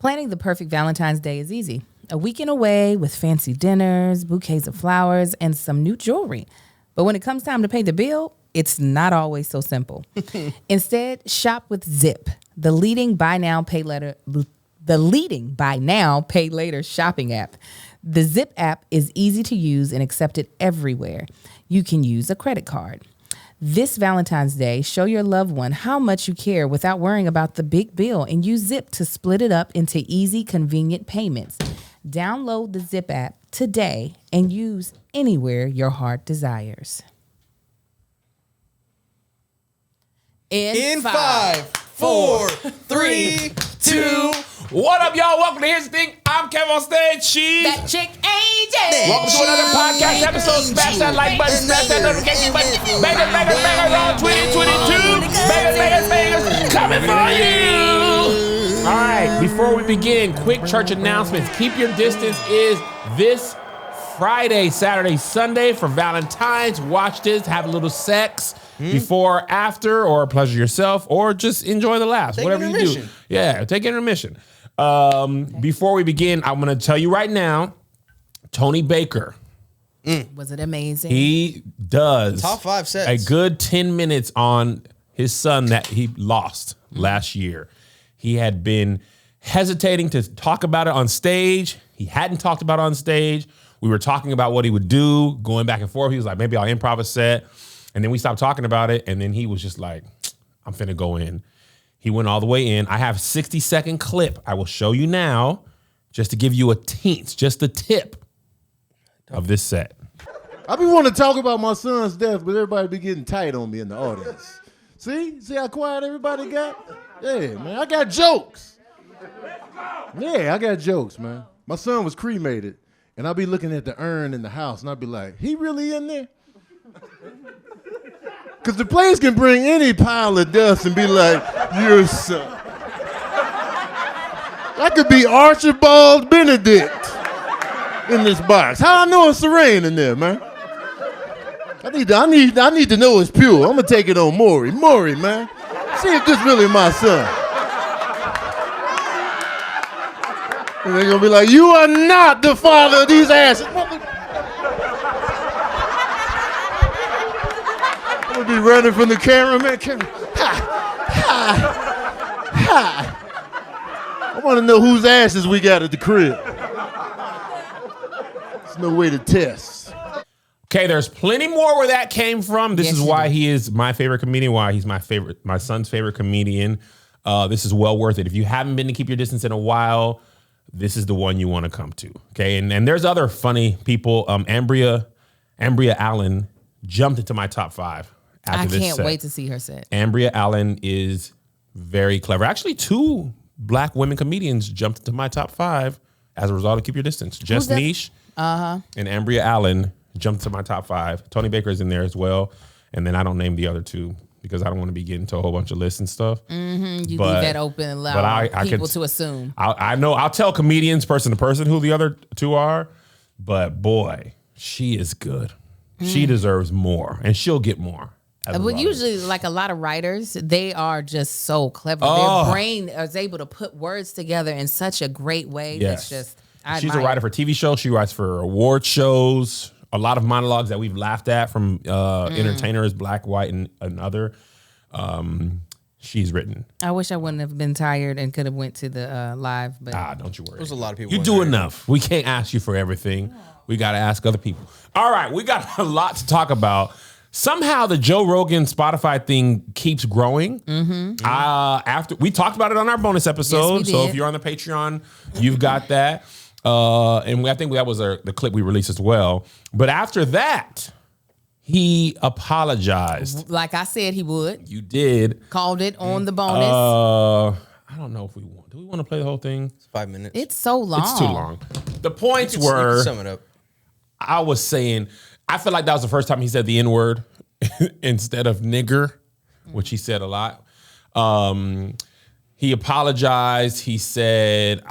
Planning the perfect Valentine's Day is easy. A weekend away with fancy dinners, bouquets of flowers, and some new jewelry. But when it comes time to pay the bill, it's not always so simple. Instead, shop with Zip, the leading buy now, pay later shopping app. The Zip app is easy to use and accepted everywhere. You can use a credit card. This Valentine's Day, show your loved one how much you care without worrying about the big bill and use Zip to split it up into easy, convenient payments. Download the Zip app today and use anywhere your heart desires. In 5, 4, 3, 2. What up, y'all? Welcome to Here's the Thing. I'm Kev on stage. She's That chick AJ. welcome to another podcast episode. Smash that like button, smash that notification button. Bangers on 2022. Bangers coming for you. All right, before we begin, quick church announcements. Keep Your Distance is this Friday, Saturday, Sunday for Valentine's. Watch this, have a little sex before, after, or pleasure yourself, or just enjoy the laughs, whatever you do. Yeah, take intermission. Before we begin, I'm going to tell you right now, Tony Baker. Was it amazing? He does Top 5 sets. a good 10 minutes on his son that he lost last year. He had been hesitating to talk about it on stage. He hadn't talked about it on stage. We were talking about what he would do, going back and forth. He was like, maybe I'll improv a set. And then we stopped talking about it. And then he was just like, I'm finna go in. He went all the way in. I have a 60-second clip I will show you now just to give you a teens, just a tip of this set. I be wanting to talk about my son's death, but everybody be getting tight on me in the audience. See how quiet everybody got? Yeah, man, I got jokes. Yeah, I got jokes, man. My son was cremated, and I be looking at the urn in the house, and I be like, he really in there? Because the place can bring any pile of dust and be like, your son. That could be Archibald Benedict in this box. How I know it's Serene in there, man? I need to know it's pure. I'm gonna take it on Maury. Maury, man. See if this really my son. And they're gonna be like, you are not the father of these asses. I'm gonna be running from the cameraman. I wanna know whose asses we got at the crib. There's no way to test. Okay, there's plenty more where that came from. This Yes, is you why do. he is my favorite comedian, why he's my son's favorite comedian. This is well worth it. If you haven't been to Keep Your Distance in a while, this is the one you want to come to. Okay, and there's other funny people. Ambria Allen jumped into my top 5 after I this can't set. wait to see her set. Ambria Allen is very clever. Actually, 2 black women comedians jumped into my top 5 as a result of Keep Your Distance. Jess that? Niche and Ambria Allen jumped to my top 5. Tony Baker is in there as well. And then I don't name the other 2 because I don't want to be getting to a whole bunch of lists and stuff. You leave that open and allow I people can- to assume. I know I'll tell comedians person to person who the other 2 are, but boy, she is good. She deserves more, and she'll get more. But usually, like a lot of writers, they are just so clever. Oh. Their brain is able to put words together in such a great way. Yes. That's just, I She's a admire writer for TV shows. She writes for award shows. A lot of monologues that we've laughed at from entertainers, black, white, and other. She's written. I wish I wouldn't have been tired and could have went to the live. But Don't you worry. There's a lot of people. You in do there. enough. We can't ask you for everything. We got to ask other people. All right, we got a lot to talk about. Somehow the Joe Rogan Spotify thing keeps growing. After we talked about it on our bonus episode, Yes, we so did. if you're on the Patreon, you've got that. And I think that was the clip we released as well. But after that, he apologized. like I said, he would. You did. Called it on the bonus. I don't know if we want. Do we want to play the whole thing? 5 minutes. It's so long. It's too long. The points You can were. sum it up. I was saying, I feel like that was the first time he said the N-word instead of nigger, which he said a lot. He apologized. He said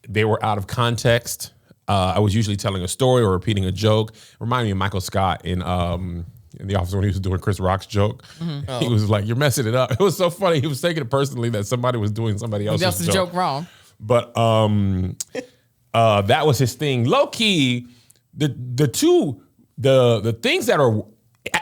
they were out of context. I was usually telling a story or repeating a joke. Reminded me of Michael Scott in The Office when he was doing Chris Rock's joke. He was like, you're messing it up. It was so funny. He was taking it personally that somebody was doing somebody else's Else's joke wrong. But that was his thing. Low key, the things that are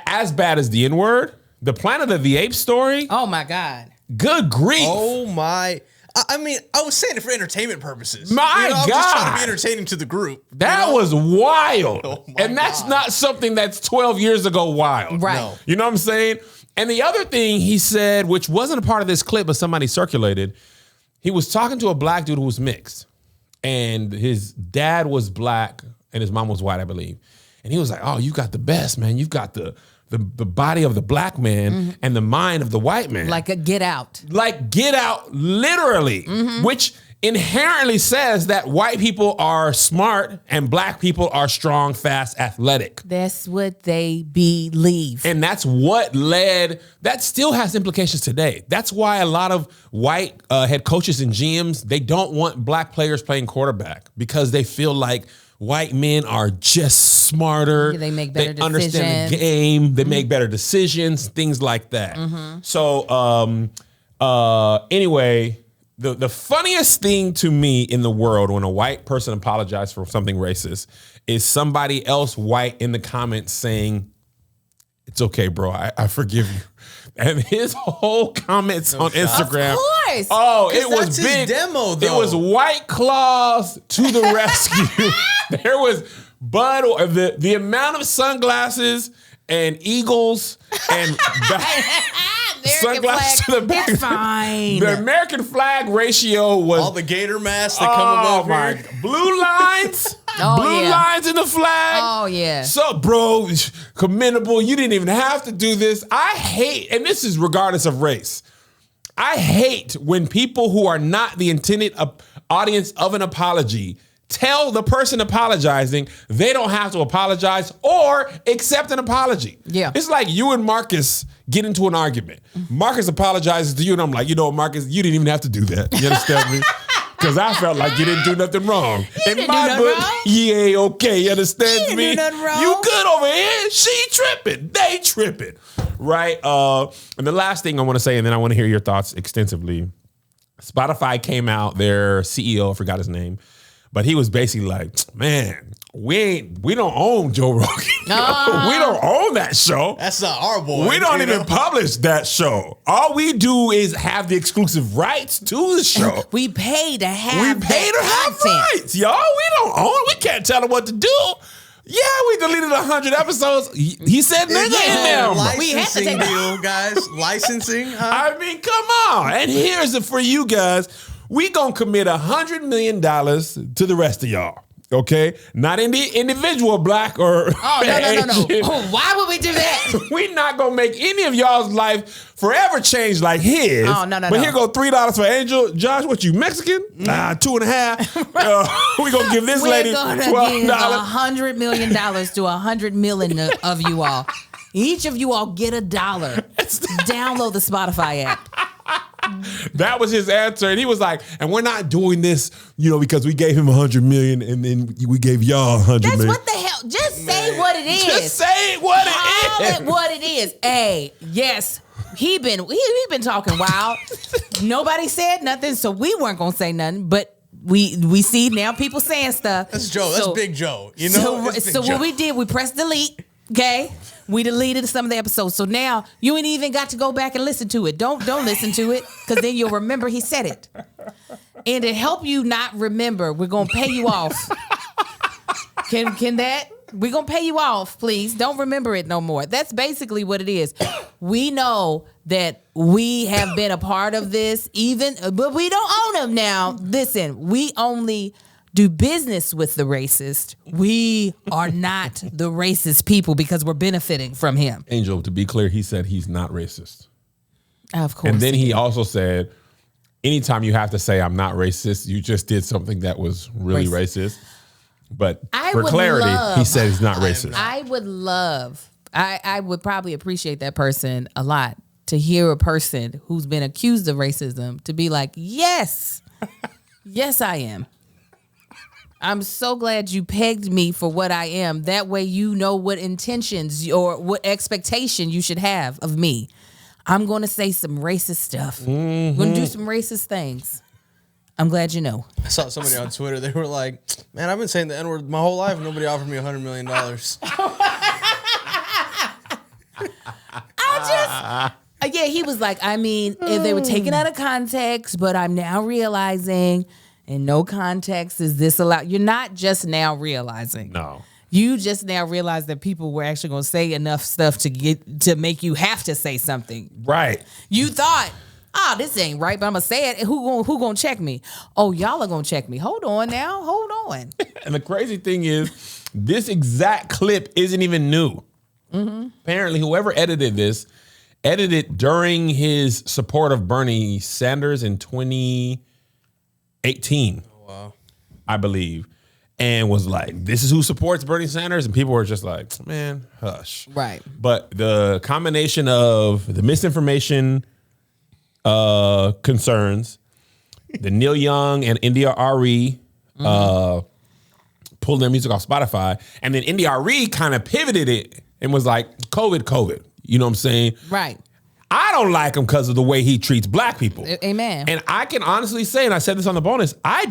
as bad as the N-word, the Planet of the Apes story. Oh my God. Good grief. Oh my. I mean, I was saying it for entertainment purposes. My I was just trying to God. be entertaining to the group. That was wild. Oh my and that's God. not something that's 12 years ago wild. Right. No. You know what I'm saying? And the other thing he said, which wasn't a part of this clip, but somebody circulated, he was talking to a black dude who was mixed. And his dad was black and his mom was white, I believe. And he was like, oh, you got the best, man. You've got the body of the black man and the mind of the white man. Like a Get Out. Like Get Out, literally, which inherently says that white people are smart and black people are strong, fast, athletic. That's what they believe. And that's what that still has implications today. That's why a lot of white head coaches and GMs, they don't want black players playing quarterback because they feel like white men are just smarter. They make better They understand the decisions. game. They make better decisions, things like that. So anyway, the funniest thing to me in the world when a white person apologizes for something racist is somebody else white in the comments saying, it's okay, bro. I forgive you. And his whole comments on Instagram. Of course. Oh, it 'Cause was that's his big. demo, It though. was White Claws to the rescue. There was Bud, the amount of sunglasses and eagles and sunglasses to the back. It's fine. The American flag ratio was All the gator masks that come above my here. blue lines. Oh, blue yeah. lines in the flag. Oh, yeah. So, bro, commendable. You didn't even have to do this. I hate, and this is regardless of race, I hate when people who are not the intended audience of an apology tell the person apologizing they don't have to apologize or accept an apology. Yeah. It's like you and Marcus get into an argument. Marcus apologizes to you, and I'm like, Marcus, you didn't even have to do that. You understand me? Because I felt like you didn't do nothing wrong. In didn't my do nothing book, wrong. you ain't okay. You understand You didn't me? do nothing wrong. You good over here. She tripping. They tripping. Right? And the last thing I want to say, and then I want to hear your thoughts extensively. Spotify came out, their CEO, I forgot his name, but he was basically like, man, we don't own Joe Rogan. We don't own that show. That's not our boy. We don't you even know? publish that show. All we do is have the exclusive rights to the show. We pay to have We pay to that have content. rights, y'all. We don't own. We can't tell them what to do. Yeah, we deleted 100 episodes. He said nigga in them. We have to Licensing take- deal, guys. Licensing. Huh? I mean, come on. And here's it for you guys. We gonna commit $100 million to the rest of y'all. Okay? Not in the individual black or Oh, no. Asian. Oh, why would we do that? We not gonna make any of y'all's life forever change like his. Oh, no. But here go $3 for Angel. Josh, what you Mexican? $2.50. We gonna give this lady We're gonna give $12. $100 million to 100 million of you all. Each of you all get $1. Download the Spotify app. That was his answer, and he was like, "And we're not doing this, because we gave him $100 million, and then we gave y'all $100 That's million." what the hell. Just say what it is. Just say what it Call is. it what it is. Hey, yes, he been talking wild. Nobody said nothing, so we weren't gonna say nothing. But we see now people saying stuff. That's Joe. That's So- Big Joe. You know. That's Big So Joe. what we did, we pressed delete. Okay, we deleted some of the episodes. So now you ain't even got to go back and listen to it. Don't listen to it, because then you'll remember he said it. And to help you not remember, we're gonna pay you off. Can that? We're gonna pay you off, please. Don't remember it no more. That's basically what it is. We know that we have been a part of this, but we don't own them now. Listen, we only do business with the racist. We are not the racist people because we're benefiting from him. Angel, to be clear, he said he's not racist. Of course. And then he also said, anytime you have to say I'm not racist, you just did something that was really racist. But I for would clarity, love- he said he's not racist. I would probably appreciate that person a lot, to hear a person who's been accused of racism to be like, yes, yes, I am. I'm so glad you pegged me for what I am. That way you know what intentions or what expectation you should have of me. I'm going to say some racist stuff. I'm going to do some racist things. I'm glad you know. I saw somebody on Twitter. They were like, "Man, I've been saying the N-word my whole life. Nobody offered me $100 million." Yeah, he was like, I mean, if they were taken out of context, but I'm now realizing in no context is this allowed. You're not just now realizing. No. You just now realize that people were actually going to say enough stuff to make you have to say something. Right. You thought, this ain't right, but I'm going to say it. Who gonna check me? Oh, y'all are going to check me. Hold on now. Hold on. And the crazy thing is, this exact clip isn't even new. Mm-hmm. Apparently, whoever edited this, edited during his support of Bernie Sanders in 2018. Oh, wow. I believe. And was like, this is who supports Bernie Sanders. And people were just like, man, hush. Right. But the combination of the misinformation concerns, the Neil Young and India Ari pulled their music off Spotify. And then India Ari kind of pivoted it and was like, COVID. You know what I'm saying? Right. I don't like him because of the way he treats black people. Amen. And I can honestly say, and I said this on the bonus, I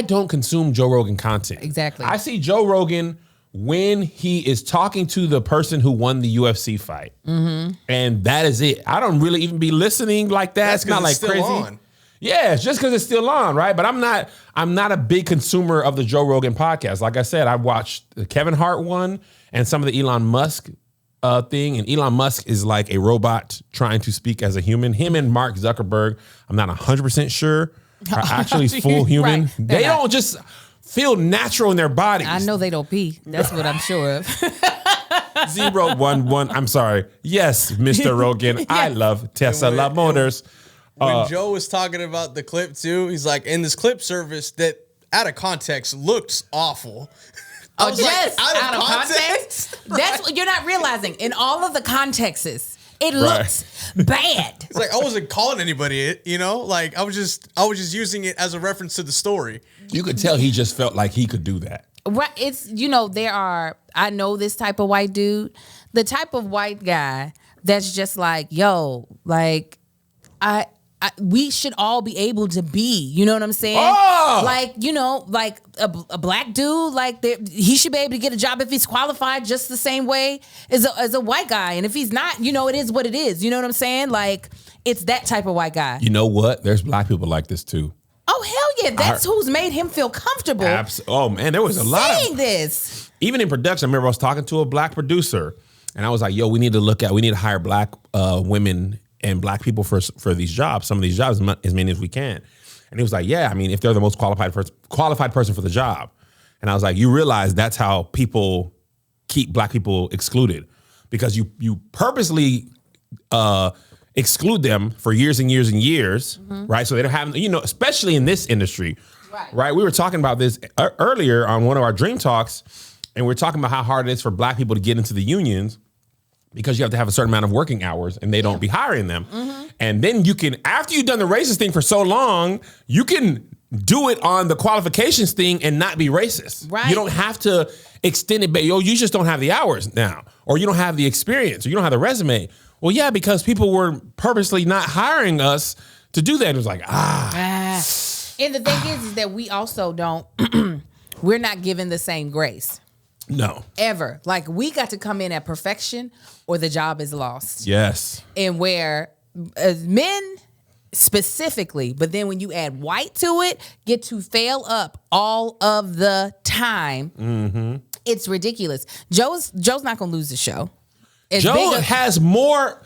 don't consume Joe Rogan content. Exactly. I see Joe Rogan when he is talking to the person who won the UFC fight. Mm-hmm. And that is it. I don't really even be listening like that. That's it's not like still crazy. on. Yeah, it's just because it's still on, right? But I'm not a big consumer of the Joe Rogan podcast. Like I said, I watched the Kevin Hart one and some of the Elon Musk thing. And Elon Musk is like a robot trying to speak as a human. Him and Mark Zuckerberg, I'm not 100% sure, are actually full human. Right. They don't just feel natural in their bodies. I know they don't pee. That's what I'm sure of. 011. I'm sorry. Yes, Mr. Rogan. I love Tesla Motors. When Joe was talking about the clip too, he's like, in this clip service that out of context looks awful. Oh, just out of context? That's what you're not realizing. In all of the contexts, it looks bad. It's like I wasn't calling anybody, like I was just using it as a reference to the story. You could tell he just felt like he could do that. Right. It's, I know this type of white dude, the type of white guy that's just like, yo, like, we should all be able to be, you know what I'm saying? Oh! Like, like a black dude, like he should be able to get a job if he's qualified just the same way as a white guy. And if he's not, it is what it is. You know what I'm saying? Like, it's that type of white guy. You know what? There's black people like this too. Oh, hell yeah. That's who's made him feel comfortable. Oh, man, there was a lot of this. Even in production, I remember I was talking to a black producer and I was like, yo, we need to hire black women and black people for these jobs, some of these jobs, as many as we can. And he was like, yeah, I mean, if they're the most qualified person for the job. And I was like, you realize that's how people keep black people excluded, because you purposely exclude them for years and years and years, right? So they don't have, especially in this industry, right? We were talking about this earlier on one of our Dream Talks, and we were talking about how hard it is for black people to get into the unions, because you have to have a certain amount of working hours and they don't be hiring them. Mm-hmm. And then you can, after you've done the racist thing for so long, you can do it on the qualifications thing and not be racist. Right. You don't have to extend it, but you just don't have the hours now, or you don't have the experience, or you don't have the resume. Well, yeah, because people were purposely not hiring us to do that. It was like, And the thing is that we also don't, we're not given the same grace. No. Ever. Like, we got to come in at perfection or the job is lost. Yes. And where men specifically, but then when you add white to it, get to fail up all of the time. Mm-hmm. It's ridiculous. Joe's not going to lose the show. Joe has more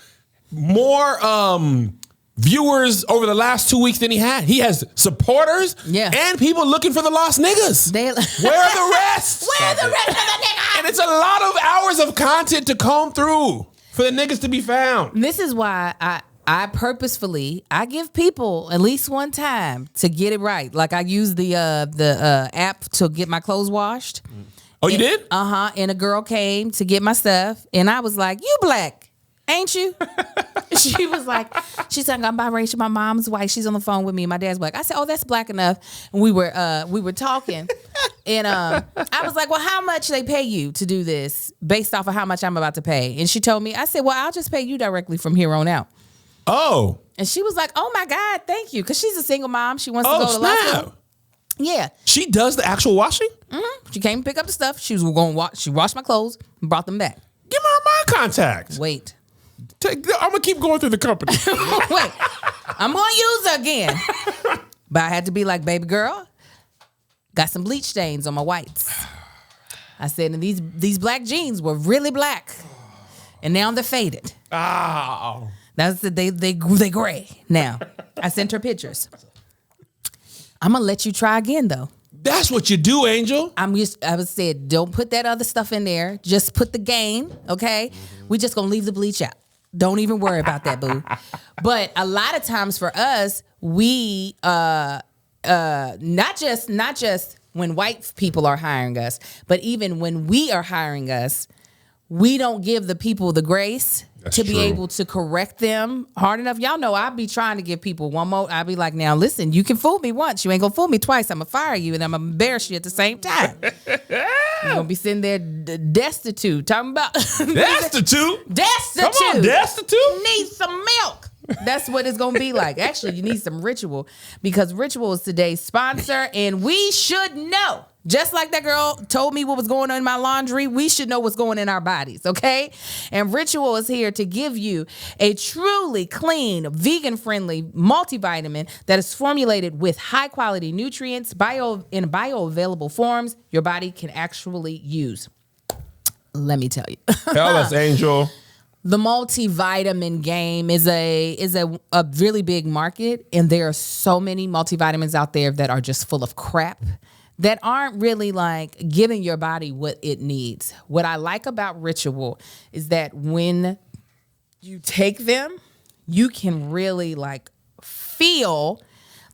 viewers over the last 2 weeks than he had. He has supporters and people looking for the lost niggas. Where are the rest? Where are the rest of the niggas? And it's a lot of hours of content to comb through for the niggas to be found. This is why I purposefully, I give people at least one time to get it right. Like, I use the app to get my clothes washed. Oh, you did? Uh-huh. And a girl came to get my stuff, and I was like, you black, ain't you? She was like, she's like, I'm biracial. My mom's white. She's on the phone with me. My dad's black. I said, oh, that's black enough. And we were talking, and I was like, well, how much they pay you to do this based off of how much I'm about to pay? And she told me, I said, well, I'll just pay you directly from here on out. Oh. And she was like, oh my God, thank you. Because she's a single mom. She wants to go to law school. Yeah. She does the actual washing? Mm-hmm. She came to pick up the stuff. She was going to wash. She washed my clothes and brought them back. Give her my contact. Wait. I'm going to keep going through the company. Wait. I'm going to use her again. But I had to be like, baby girl, got some bleach stains on my whites. I said, and these black jeans were really black. And now they're faded. Oh. That's they gray now. I sent her pictures. I'm gonna let you try again though. That's what you do, Angel. I was said, don't put that other stuff in there. Just put the gain, okay? We just gonna leave the bleach out. Don't even worry about that, boo. But a lot of times for us, we not just when white people are hiring us, but even when we are hiring us, we don't give the people the grace to be able to correct them hard enough. Y'all know I be trying to give people one more. I be like, now listen, you can fool me once. You ain't gonna fool me twice. I'm gonna fire you and I'm gonna embarrass you at the same time. You're gonna be sitting there destitute. Talking about destitute? Destitute. Come on, destitute? Need some milk. That's what it's gonna be like. Actually, you need some Ritual because Ritual is today's sponsor and we should know. Just like that girl told me what was going on in my laundry, we should know what's going in our bodies, okay? And Ritual is here to give you a truly clean, vegan-friendly multivitamin that is formulated with high-quality nutrients in bioavailable forms your body can actually use. Let me tell you. Tell us, Angel. The multivitamin game is a really big market, and there are so many multivitamins out there that are just full of crap that aren't really like giving your body what it needs. What I like about Ritual is that when you take them, you can really like feel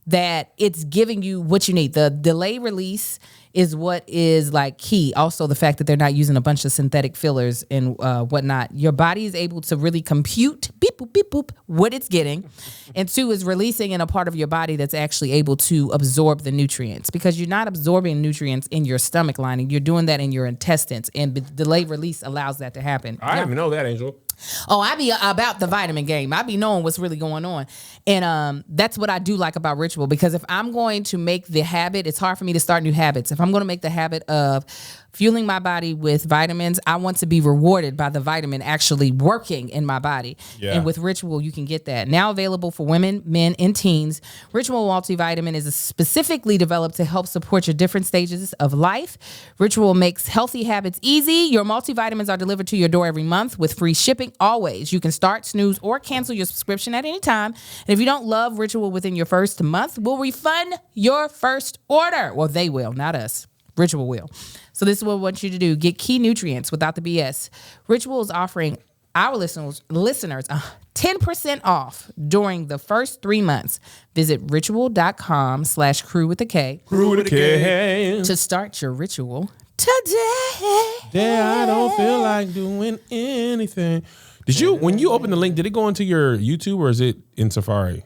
that it's giving you what you need. The delay release is what is like key. Also, the fact that they're not using a bunch of synthetic fillers and whatnot. Your body is able to really compute, beep, boop, beep, boop, what it's getting. And two is releasing in a part of your body that's actually able to absorb the nutrients because you're not absorbing nutrients in your stomach lining. You're doing that in your intestines. And delay release allows that to happen. I didn't even know that, Angel. Oh, I be about the vitamin game. I be knowing what's really going on. And that's what I do like about Ritual because if I'm going to make the habit, it's hard for me to start new habits. If I'm going to make the habit of fueling my body with vitamins, I want to be rewarded by the vitamin actually working in my body. Yeah. And with Ritual, you can get that. Now available for women, men, and teens, Ritual multivitamin is specifically developed to help support your different stages of life. Ritual makes healthy habits easy. Your multivitamins are delivered to your door every month with free shipping always. You can start, snooze, or cancel your subscription at any time. And if you don't love Ritual within your first month, we'll refund your first order. Well, they will, not us. Ritual will. So this is what we want you to do. Get key nutrients without the BS. Ritual is offering our listeners 10% off during the first 3 months. Visit ritual.com/crew with a K. Crew with a K. To start your ritual today. Yeah, I don't feel like doing anything. Did you, when you open the link, did it go into your YouTube or is it in Safari?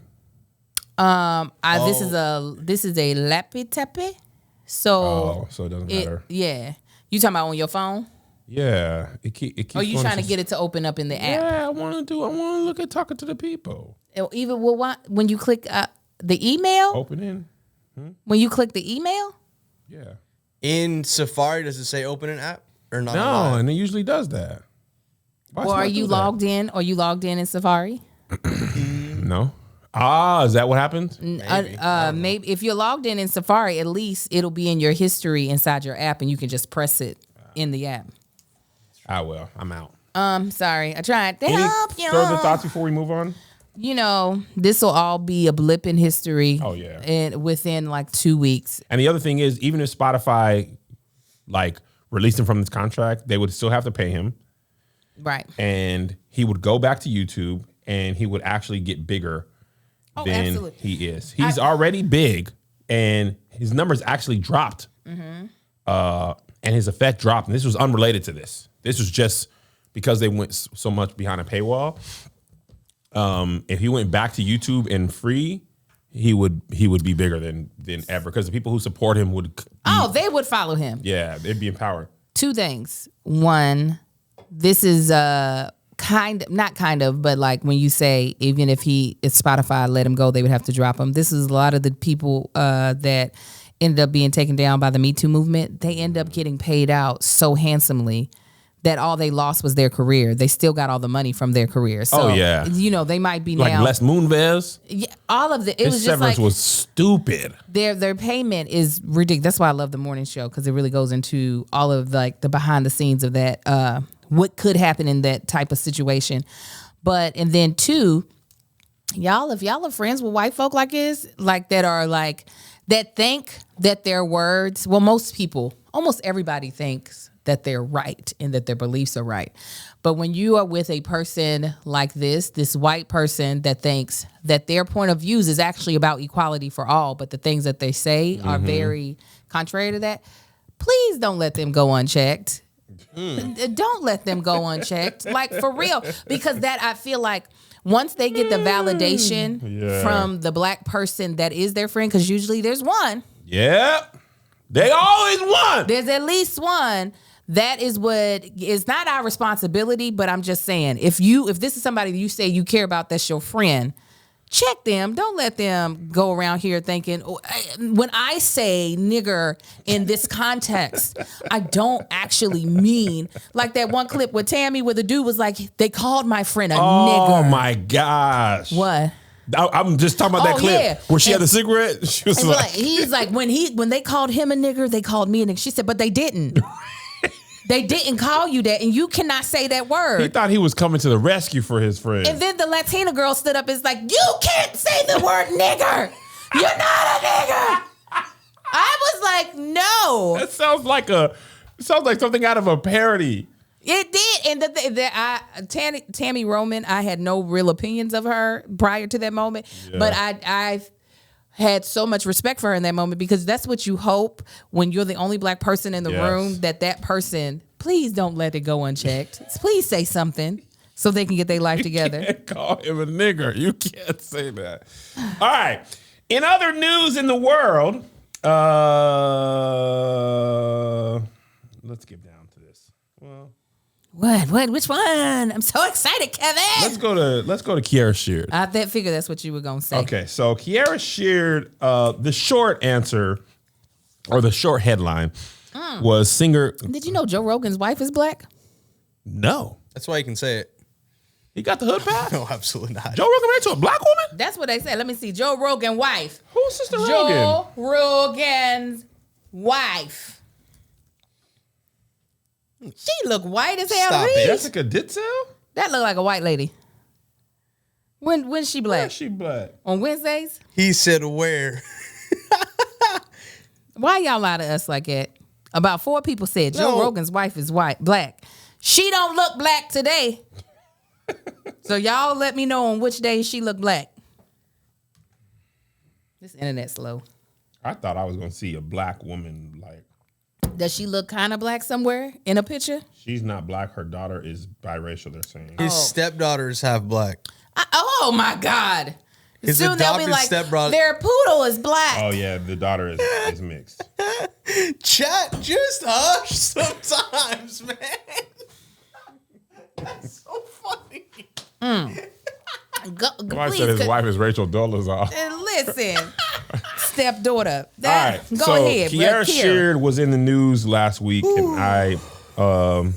This is a lappy tappy. So it doesn't matter. Yeah. You talking about on your phone? Yeah. It keeps Or you trying to get it to open up in the app? Yeah, I want to look at talking to the people. Even when you click the email? Open in. When you click the email? Yeah. In Safari, does it say open an app or not? No, and it usually does that. Or are you logged in? Or you logged in Safari? No. Is that what happened? Maybe if you're logged in Safari, at least it'll be in your history inside your app, and you can just press it in the app. I will. I'm out. Sorry, I tried to Any help you. further thoughts before we move on? You know, this will all be a blip in history. Oh yeah, and within like 2 weeks. And the other thing is, even if Spotify like released him from this contract, they would still have to pay him. Right. And he would go back to YouTube, and he would actually get bigger. Than he is. He's already big, and his numbers actually dropped. Mm-hmm. And his effect dropped. And this was unrelated to this. This was just because they went so much behind a paywall. If he went back to YouTube and free, he would be bigger than ever because the people who support him would. They would follow him. Yeah, they'd be empowered. 2 things. One, this is but like when you say even if Spotify let him go, they would have to drop him. This is a lot of the people that ended up being taken down by the Me Too movement. They end up getting paid out so handsomely that all they lost was their career. They still got all the money from their career. So, they might be like now. Les Moonves. Yeah, all of the. It His was just severance like was stupid. their payment is ridiculous. That's why I love the morning show, because it really goes into all of like the behind the scenes of that. What could happen in that type of situation. And then two, if y'all are friends with white folk like this, like that think that their words, well, most people, almost everybody thinks that they're right and that their beliefs are right. But when you are with a person like this white person that thinks that their point of views is actually about equality for all, but the things that they say are very contrary to that, please don't let them go unchecked. Don't let them go unchecked. Like, for real. Because that, I feel like once they get the validation from the black person that is their friend, because usually there's one. Yeah. They always won. There's at least one. That is what is not our responsibility, but I'm just saying, if this is somebody you say you care about, that's your friend, check them. Don't let them go around here thinking, when I say nigger in this context, I don't actually mean like that one clip with Tammy where the dude was like, they called my friend a nigger. Oh my gosh. What? I'm just talking about that clip where she had the cigarette. She was like, he's like, when they called him a nigger, they called me a nigger. She said, but they didn't. They didn't call you that, and you cannot say that word. He thought he was coming to the rescue for his friend. And then the Latina girl stood up and is like, you can't say the word nigger. You're not a nigger. I was like, no. That sounds like something out of a parody. It did. And Tammy Roman, I had no real opinions of her prior to that moment. Yeah. But I've had so much respect for her in that moment, because that's what you hope when you're the only black person in the room, that person, please don't let it go unchecked. Please say something so they can get their life together. You can't call him a nigger. You can't say that. All right. In other news in the world, let's get down to this. Well, What? Which one? I'm so excited, Kevin. Let's go to Kierra Sheard. I figure that's what you were gonna say. Okay, so Kierra Sheard, the short answer or the short headline was singer. Did you know Joe Rogan's wife is black? No, That's why you can say it. he got the hood pass. No, absolutely not. Joe Rogan married to a black woman. That's what they said. Let me see. Joe Rogan's wife. Who's Sister Rogan? Joe Rogan's wife. She look white as hell. Stop to it. me. Jessica Ditzel? That look like a white lady. When's she black? Where's she black? On Wednesdays? He said where? Why y'all lie to us like that? About 4 people said Joe Rogan's wife is black. She don't look black today. So y'all let me know on which day she look black. This internet's slow. I thought I was going to see a black woman like. Does she look kind of black somewhere in a picture? She's not black. Her daughter is biracial, they're saying. His stepdaughter's half black. Oh my God. His Soon they'll be adopted like, stepbrother. their poodle is black. Oh, yeah, the daughter is mixed. Chat, just hush sometimes, man. That's so funny. Somebody said his wife is Rachel Dolezal. Listen, stepdaughter. All right, Go ahead. Kierra Sheard was in the news last week, and Well,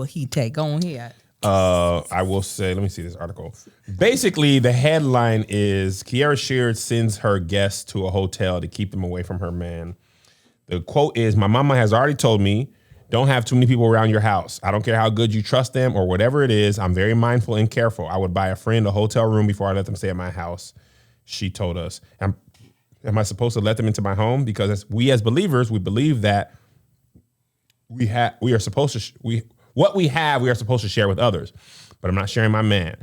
he take on here. I will say, let me see this article. Basically, the headline is Kierra Sheard sends her guests to a hotel to keep them away from her man. The quote is, "My mama has already told me, don't have too many people around your house. I don't care how good you trust them or whatever it is. I'm very mindful and careful. I would buy a friend a hotel room before I let them stay at my house," she told us. Am I supposed to let them into my home? Because as believers, we believe that we are supposed to what we have, we are supposed to share with others. But I'm not sharing my man.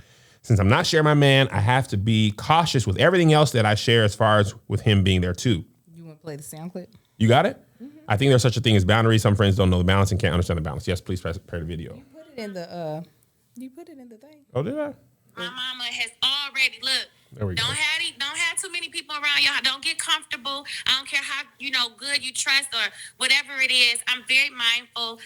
Since I'm not sharing my man, I have to be cautious with everything else that I share as far as with him being there too. You want to play the sound clip? You got it? Mm-hmm. I think there's such a thing as boundaries. Some friends don't know the balance and can't understand the balance. Yes, please play the video. You put it in the thing. Oh, did I? My mama has already There we go. Don't have too many people around y'all. Don't get comfortable. I don't care how good you trust or whatever it is. I'm very mindful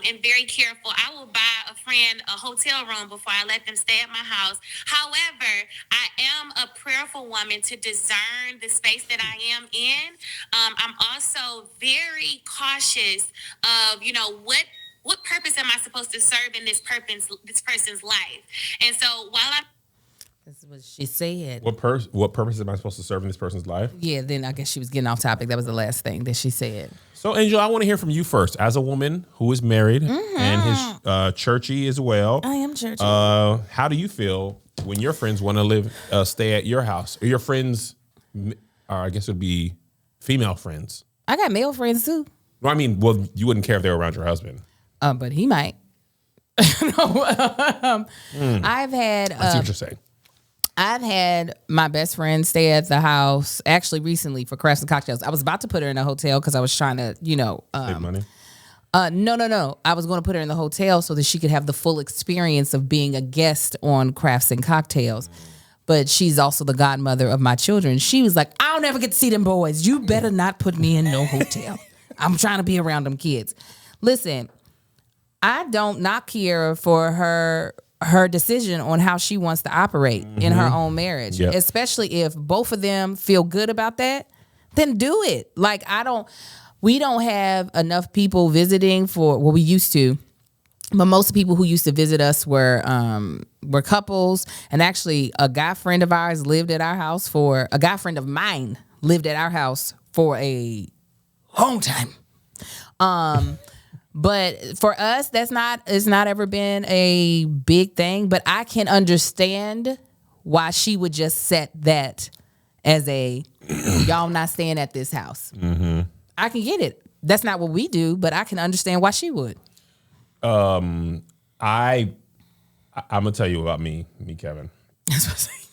and very careful. I will buy a friend a hotel room before I let them stay at my house. However, I am a prayerful woman to discern the space that I am in. I'm also very cautious of what purpose am I supposed to serve in this person's life? And so while I'm That's what she said. What purpose am I supposed to serve in this person's life? Yeah, then I guess she was getting off topic. That was the last thing that she said. So, Angel, I want to hear from you first. As a woman who is married and is churchy as well. I am churchy. How do you feel when your friends want to stay at your house? Or your friends, or I guess it would be female friends. I got male friends too. Well, I mean, you wouldn't care if they were around your husband. But he might. I've had... I see what you're saying. I've had my best friend stay at the house actually recently for crafts and cocktails. I was about to put her in a hotel because I was trying to, Save money? No. I was going to put her in the hotel so that she could have the full experience of being a guest on crafts and cocktails. But she's also the godmother of my children. She was like, I'll never get to see them boys. You better not put me in no hotel. I'm trying to be around them kids. Listen, I don't knock Kierra for her decision on how she wants to operate in her own marriage, especially if both of them feel good about that, then do it. Like, we don't have enough people visiting we used to, but most people who used to visit us were couples. And actually a guy friend of mine lived at our house for a long time. But for us, it's not ever been a big thing, but I can understand why she would just set that as y'all not staying at this house. Mm-hmm. I can get it. That's not what we do, but I can understand why she would. I'm gonna tell you about me, Kevin.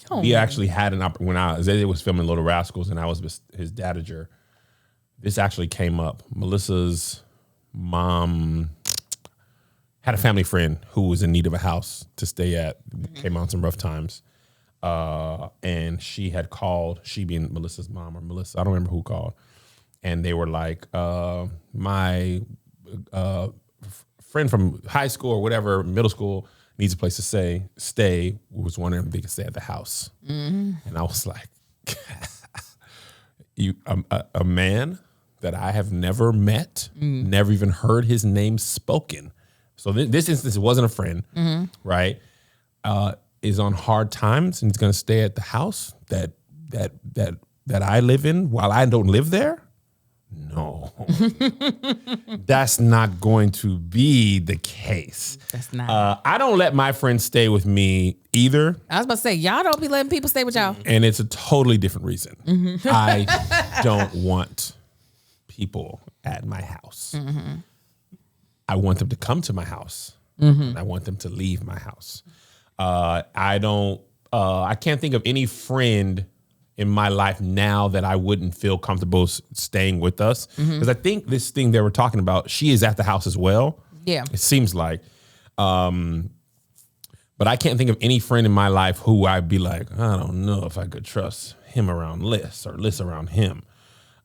We actually had when Zay was filming Little Rascals and I was his dadager. This actually came up. Melissa's mom had a family friend who was in need of a house to stay at, came on some rough times. And she had called, she being Melissa's mom or Melissa, I don't remember who called. And they were like, my friend from high school or whatever, middle school, needs a place to stay. Was wondering if they could stay at the house. Mm-hmm. And I was like, a man that I have never met, never even heard his name spoken. So this instance, it wasn't a friend, right? Is on hard times and he's going to stay at the house that I live in while I don't live there. No, that's not going to be the case. That's not. I don't let my friends stay with me either. I was about to say, y'all don't be letting people stay with y'all. And it's a totally different reason. Mm-hmm. I don't want people at my house. Mm-hmm. I want them to come to my house. Mm-hmm. And I want them to leave my house. I can't think of any friend in my life now that I wouldn't feel comfortable staying with us. Because I think this thing they were talking about, she is at the house as well. Yeah. It seems like. But I can't think of any friend in my life who I'd be like, I don't know if I could trust him around Liz or Liz around him.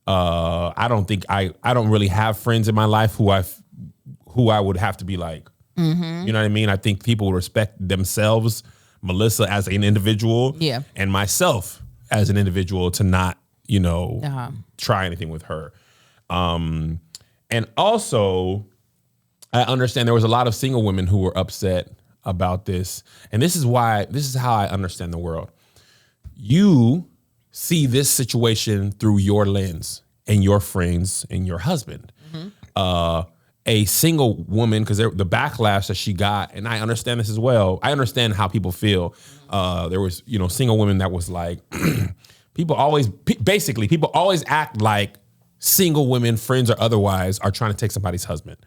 I don't really have friends in my life who I would have to be like, you know what I mean? I think people respect themselves, Melissa as an individual, and myself as an individual to not, try anything with her. And also, I understand there was a lot of single women who were upset about this. And this is how I understand the world. You see this situation through your lens and your friends and your husband. A single woman, because the backlash that she got, and I understand this as well. I understand how people feel. There was, single women that was like, people always act like single women, friends or otherwise, are trying to take somebody's husband,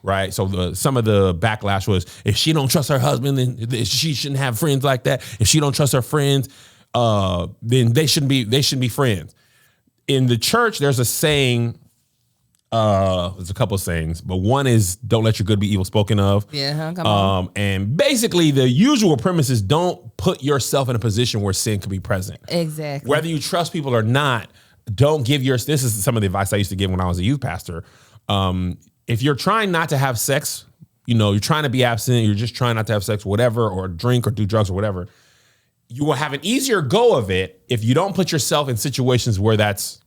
right? So some of the backlash was, if she don't trust her husband, then she shouldn't have friends like that. If she don't trust her friends, then they shouldn't be friends. In the church, there's a saying There's a couple of sayings, but one is don't let your good be evil spoken of. Yeah, come on. And basically the usual premise is don't put yourself in a position where sin could be present. Exactly. Whether you trust people or not, don't give this is some of the advice I used to give when I was a youth pastor. If you're trying not to have sex, you're trying to be abstinent, you're just trying not to have sex, whatever, or drink or do drugs or whatever, you will have an easier go of it if you don't put yourself in situations where that's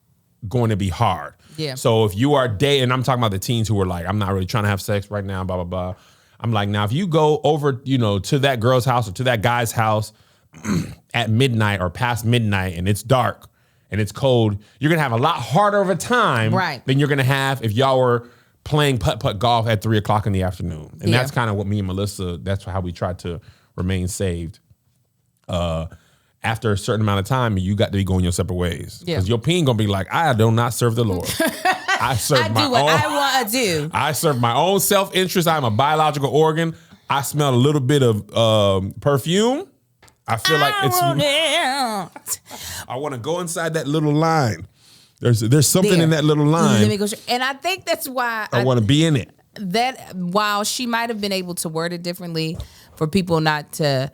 going to be hard. Yeah. So if you are dating, I'm talking about the teens who are like, I'm not really trying to have sex right now, blah, blah, blah. I'm like, now if you go over, to that girl's house or to that guy's house at midnight or past midnight and it's dark and it's cold, you're going to have a lot harder of a time than you're going to have if y'all were playing putt-putt golf at 3:00 in the afternoon. And that's kind of what me and Melissa, that's how we tried to remain saved. After a certain amount of time, you got to be going your separate ways. Because your peen going to be like, I do not serve the Lord. I do what I want to do. I serve my own self-interest. I'm a biological organ. I smell a little bit of perfume. I feel like I want to go inside that little line. There's something in that little line. Let me go. And I think that's why I want to be in it. That while she might have been able to word it differently for people not to,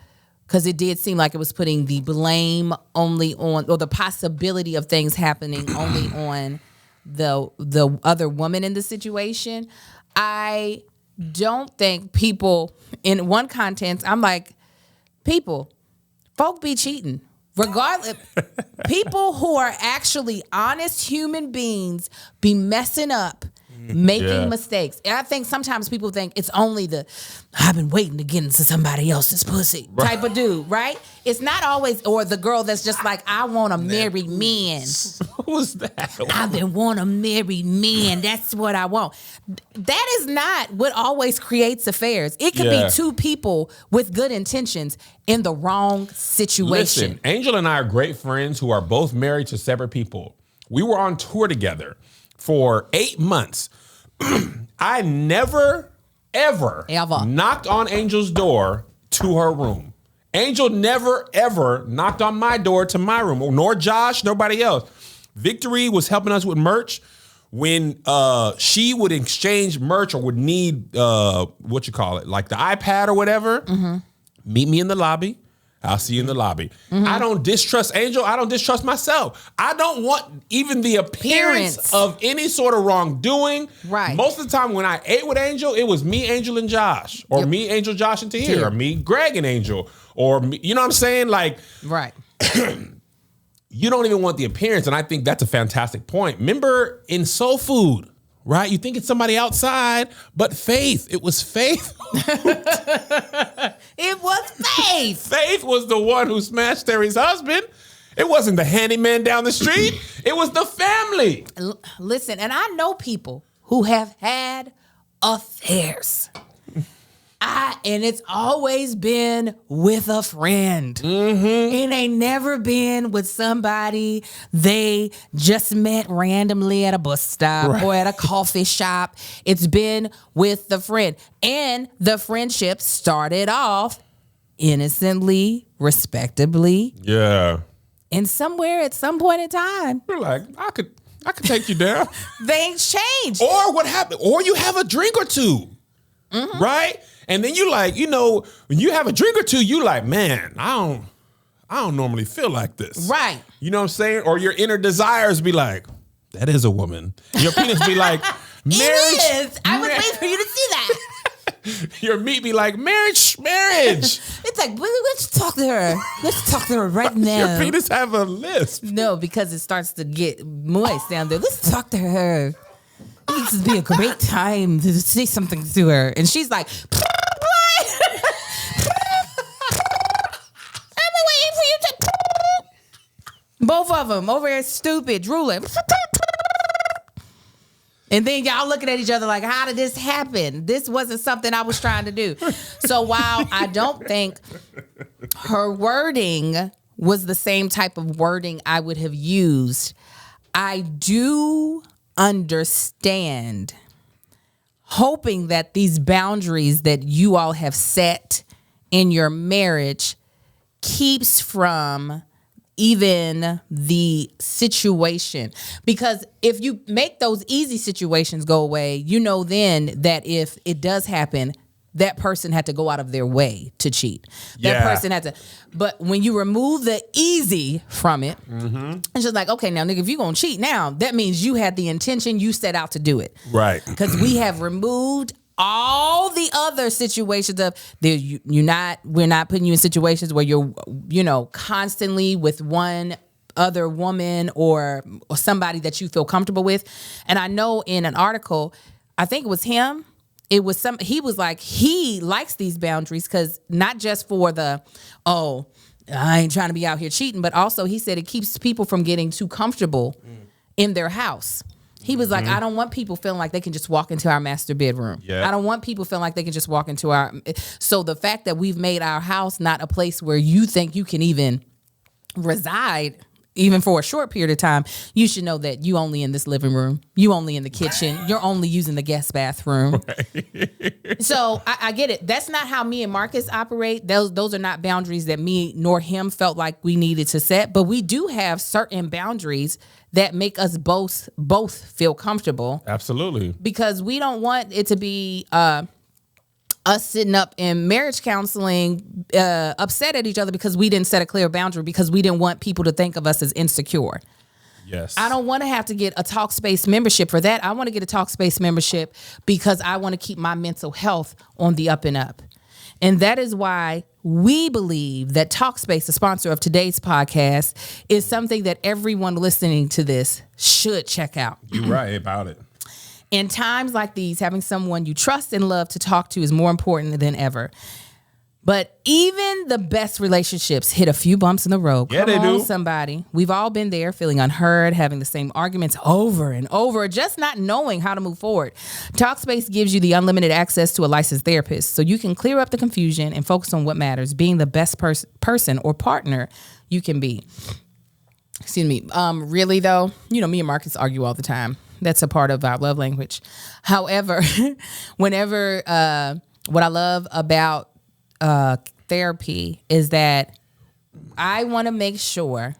because it did seem like it was putting the blame only on, or the possibility of things happening only on the other woman in the situation. I don't think people, in one context, I'm like, folk be cheating. Regardless, people who are actually honest human beings be messing up, making mistakes. And I think sometimes people think it's only I've been waiting to get into somebody else's pussy type of dude, right? It's not always, or the girl that's just like, I want to marry men. Who's that? I've been want to marry men. That's what I want. That is not what always creates affairs. It could be two people with good intentions in the wrong situation. Listen, Angel and I are great friends who are both married to separate people. We were on tour together for 8 months. I never, ever knocked on Angel's door to her room. Angel never, ever knocked on my door to my room, nor Josh, nobody else. Victory was helping us with merch. When she would exchange merch or would need, like the iPad or whatever, meet me in the lobby. I'll see you in the lobby. I don't distrust Angel. I don't distrust myself. I don't want even the appearance of any sort of wrongdoing. Right. Most of the time when I ate with Angel, it was me, Angel, and Josh. Or me, Angel, Josh, and Tahir. Or me, Greg, and Angel. Or me, you know what I'm saying? Like, right. You don't even want the appearance. And I think that's a fantastic point. Remember in Soul Food, right? You think it's somebody outside, but Faith. It was Faith. It was Faith. Faith was the one who smashed Terry's husband. It wasn't the handyman down the street. It was the family. Listen, and I know people who have had affairs. And it's always been with a friend. It ain't never been with somebody they just met randomly at a bus stop or at a coffee shop. It's been with the friend. And the friendship started off innocently, respectably. Yeah. And somewhere at some point in time, You're like, I could take you down. things changed. Or what happened? Or you have a drink or two. Right? And then you like, when you have a drink or two, you like, man, I don't normally feel like this. Right. You know what I'm saying? Or your inner desires be like, that is a woman. Your penis be like, marriage. It is. I was waiting for you to see that. Your meat be like, marriage. It's like, let's talk to her. Let's talk to her right now. Your penis have a lisp. No, because it starts to get moist down there. Let's talk to her. This would be a great time to say something to her. And she's like, what? I'm waiting for you to. Both of them over there stupid, drooling. And then y'all looking at each other like, how did this happen? This wasn't something I was trying to do. So while I don't think her wording was the same type of wording I would have used, I do understand, hoping that these boundaries that you all have set in your marriage keeps from even the situation. Because if you make those easy situations go away, you know then that if it does happen, that person had to go out of their way to cheat. That person had to. But when you remove the easy from it, it's just like, okay, now, nigga, if you're going to cheat now, that means you had the intention, you set out to do it. Right. Because we have removed all the other situations of we're not putting you in situations where you're, constantly with one other woman or somebody that you feel comfortable with. And I know in an article, I think it was him, he was like, he likes these boundaries because not just for the, I ain't trying to be out here cheating, but also he said it keeps people from getting too comfortable in their house. He was like, I don't want people feeling like they can just walk into our master bedroom. I don't want people feeling like they can just walk into our. So the fact that we've made our house not a place where you think you can even reside, even for a short period of time, you should know that you only in this living room. You only in the kitchen. You're only using the guest bathroom. Right. So I get it. That's not how me and Marcus operate. Those are not boundaries that me nor him felt like we needed to set. But we do have certain boundaries that make us both feel comfortable. Absolutely. Because we don't want it to be us sitting up in marriage counseling upset at each other because we didn't set a clear boundary, because we didn't want people to think of us as insecure. Yes. I don't want to have to get a Talkspace membership for that. I want to get a Talkspace membership because I want to keep my mental health on the up and up. And that is why we believe that Talkspace, the sponsor of today's podcast, is something that everyone listening to this should check out. You're right about it. In times like these, having someone you trust and love to talk to is more important than ever. But even the best relationships hit a few bumps in the road. Yeah, they do. Somebody. We've all been there, feeling unheard, having the same arguments over and over, just not knowing how to move forward. Talkspace gives you the unlimited access to a licensed therapist, so you can clear up the confusion and focus on what matters, being the best person or partner you can be. Excuse me. Really, though, me and Marcus argue all the time. That's a part of our love language. However, whenever what I love about therapy is that I want to make sure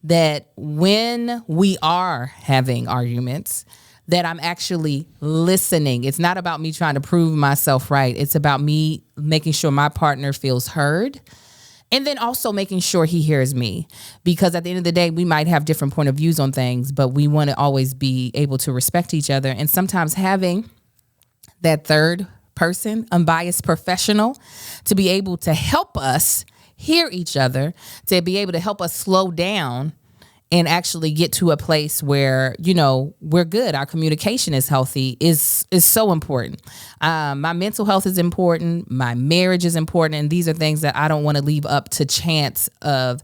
that when we are having arguments, that I'm actually listening. It's not about me trying to prove myself right. It's about me making sure my partner feels heard. And then also making sure he hears me, because at the end of the day, we might have different point of views on things, but we want to always be able to respect each other. And sometimes having that third person, unbiased professional, to be able to help us hear each other, to be able to help us slow down and actually get to a place where, we're good. Our communication is healthy is so important. My mental health is important. My marriage is important. And these are things that I don't want to leave up to chance of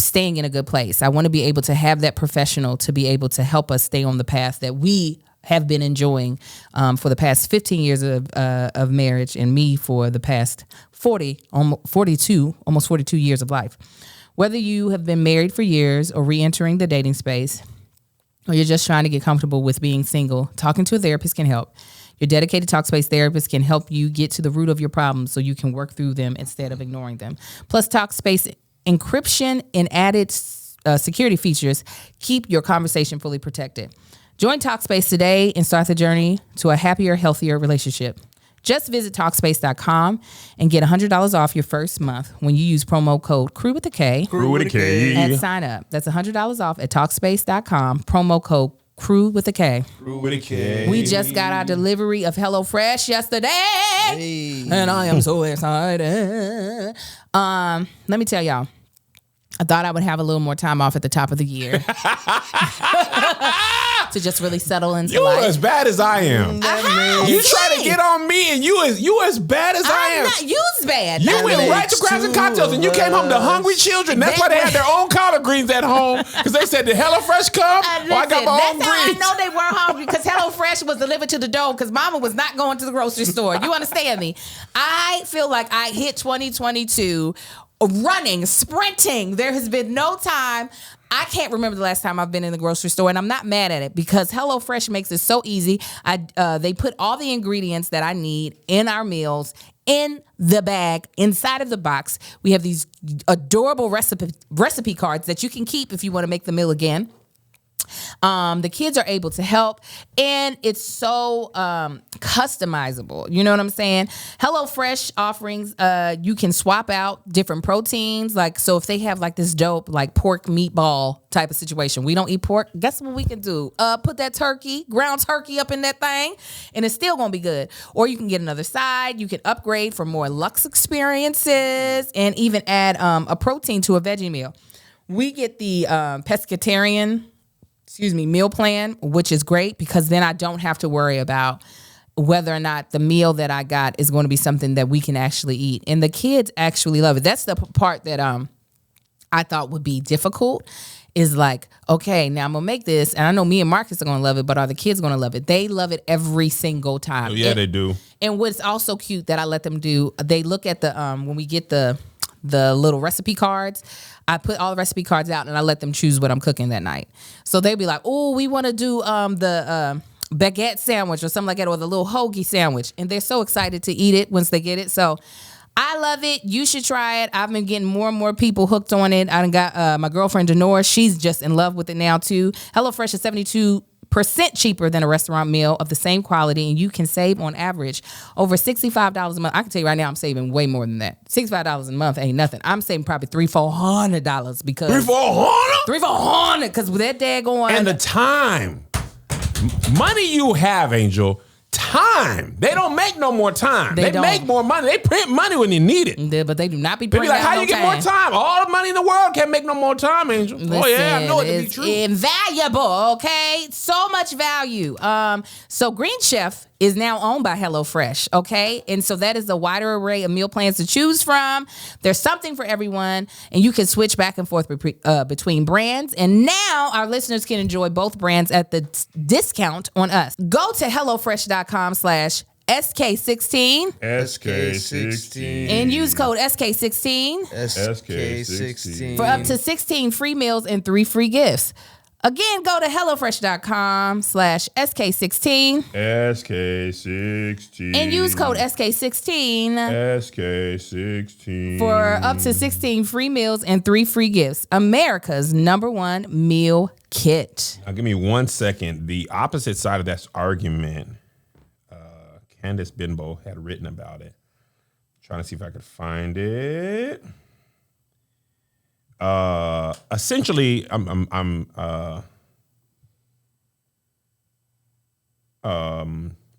staying in a good place. I want to be able to have that professional to be able to help us stay on the path that we have been enjoying for the past 15 years of marriage, and me for the past almost 42 years of life. Whether you have been married for years or re-entering the dating space, or you're just trying to get comfortable with being single, talking to a therapist can help. Your dedicated Talkspace therapist can help you get to the root of your problems so you can work through them instead of ignoring them. Plus, Talkspace encryption and added security features keep your conversation fully protected. Join Talkspace today and start the journey to a happier, healthier relationship. Just visit Talkspace.com and get $100 off your first month when you use promo code CREW with a K. Crew with a K. And sign up. That's $100 off at Talkspace.com. Promo code CREW with a K. Crew with a K. We just got our delivery of HelloFresh yesterday. Hey. And I am so excited. Let me tell y'all. I thought I would have a little more time off at the top of the year to just really settle into life. You as bad as I am. You try to get on me, and you as bad as I am. Not you's bad. You went right to Crabs and Cocktails, and you came home to hungry children. That's why they had their own collard greens at home, because they said, did HelloFresh come? I got my own greens. That's how I know they weren't hungry, because HelloFresh was delivered to the door, because Mama was not going to the grocery store. You understand me? I feel like I hit 2022 running, sprinting. There has been no time. I can't remember the last time I've been in the grocery store, and I'm not mad at it because HelloFresh makes it so easy. They put all the ingredients that I need in our meals in the bag, inside of the box. We have these adorable recipe cards that you can keep if you want to make the meal again. The kids are able to help, and it's so customizable. You know what I'm saying? HelloFresh offerings, you can swap out different proteins. Like, so if they have like this dope, like pork meatball type of situation, we don't eat pork. Guess what we can do? Put that ground turkey up in that thing, and it's still gonna be good. Or you can get another side. You can upgrade for more luxe experiences, and even add a protein to a veggie meal. We get the pescatarian meal plan, which is great because then I don't have to worry about whether or not the meal that I got is going to be something that we can actually eat. And the kids actually love it. That's the part that I thought would be difficult is like, okay, now I'm going to make this, and I know me and Marcus are going to love it, but are the kids going to love it? They love it every single time. Oh, yeah, they do. And what's also cute that I let them do, they look at the, when we get the little recipe cards, I put all the recipe cards out and I let them choose what I'm cooking that night. So they'd be like, oh, we want to do the baguette sandwich or something like that, or the little hoagie sandwich. And they're so excited to eat it once they get it. So I love it. You should try it. I've been getting more and more people hooked on it. I done got my girlfriend Denora. She's just in love with it now too. HelloFresh is 72% cheaper than a restaurant meal of the same quality, and you can save on average over $65 a month. I can tell you right now, I'm saving way more than that. $65 a month ain't nothing. I'm saving probably $300-$400 because $300-$400 because with that daggone and the time, money you have, Angel. Time. They don't make no more time. They make more money. They print money when you need it. Yeah, but they do not be printing printing like, how you get more time? All the money in the world can't make no more time, Angel. Listen, oh yeah, I know it to be true. Invaluable, okay? So much value. So Green Chef is now owned by HelloFresh, okay? And so that is a wider array of meal plans to choose from. There's something for everyone, and you can switch back and forth between brands. And now our listeners can enjoy both brands at the discount on us. Go to HelloFresh.com/SK16. SK16. And use code SK16. SK16. For up to 16 free meals and 3 free gifts. Again, go to HelloFresh.com/SK16. SK16. And use code SK16. SK16. For up to 16 free meals and 3 free gifts. America's #1 meal kit. Now, give me 1 second. The opposite side of that argument, Candace Benbow had written about it. Trying to see if I could find it. Essentially, I'm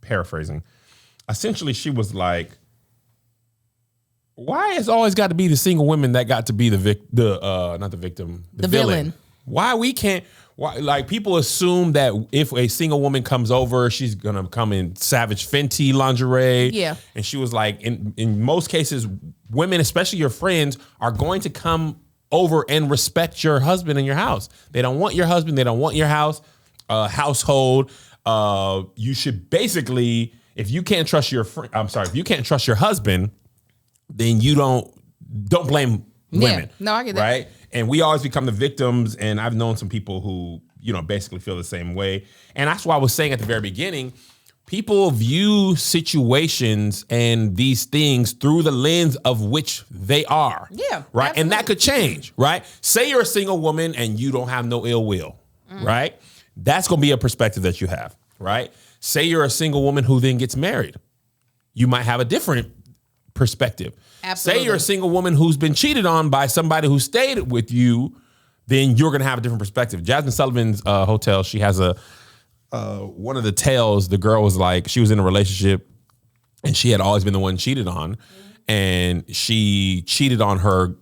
paraphrasing. Essentially, she was like, "Why has always got to be the single women that got to be the villain? Why we can't? Why, like, people assume that if a single woman comes over, she's gonna come in Savage Fenty lingerie. Yeah. And she was like, in most cases, women, especially your friends, are going to come over and respect your husband in your house. They don't want your husband. They don't want your household. You should basically, if you can't trust your if you can't trust your husband, then you don't blame women. Yeah. No, I get that. Right? And we always become the victims. And I've known some people who, basically feel the same way. And that's why I was saying at the very beginning, people view situations and these things through the lens of which they are. Yeah. Right. Absolutely. And that could change. Right. Say you're a single woman and you don't have no ill will. Mm-hmm. Right. That's going to be a perspective that you have. Right. Say you're a single woman who then gets married. You might have a different perspective. Absolutely. Say you're a single woman who's been cheated on by somebody who stayed with you, then you're going to have a different perspective. Jasmine Sullivan's hotel, she has one of the tales, the girl was like, she was in a relationship and she had always been the one cheated on. Mm-hmm. And she cheated on her,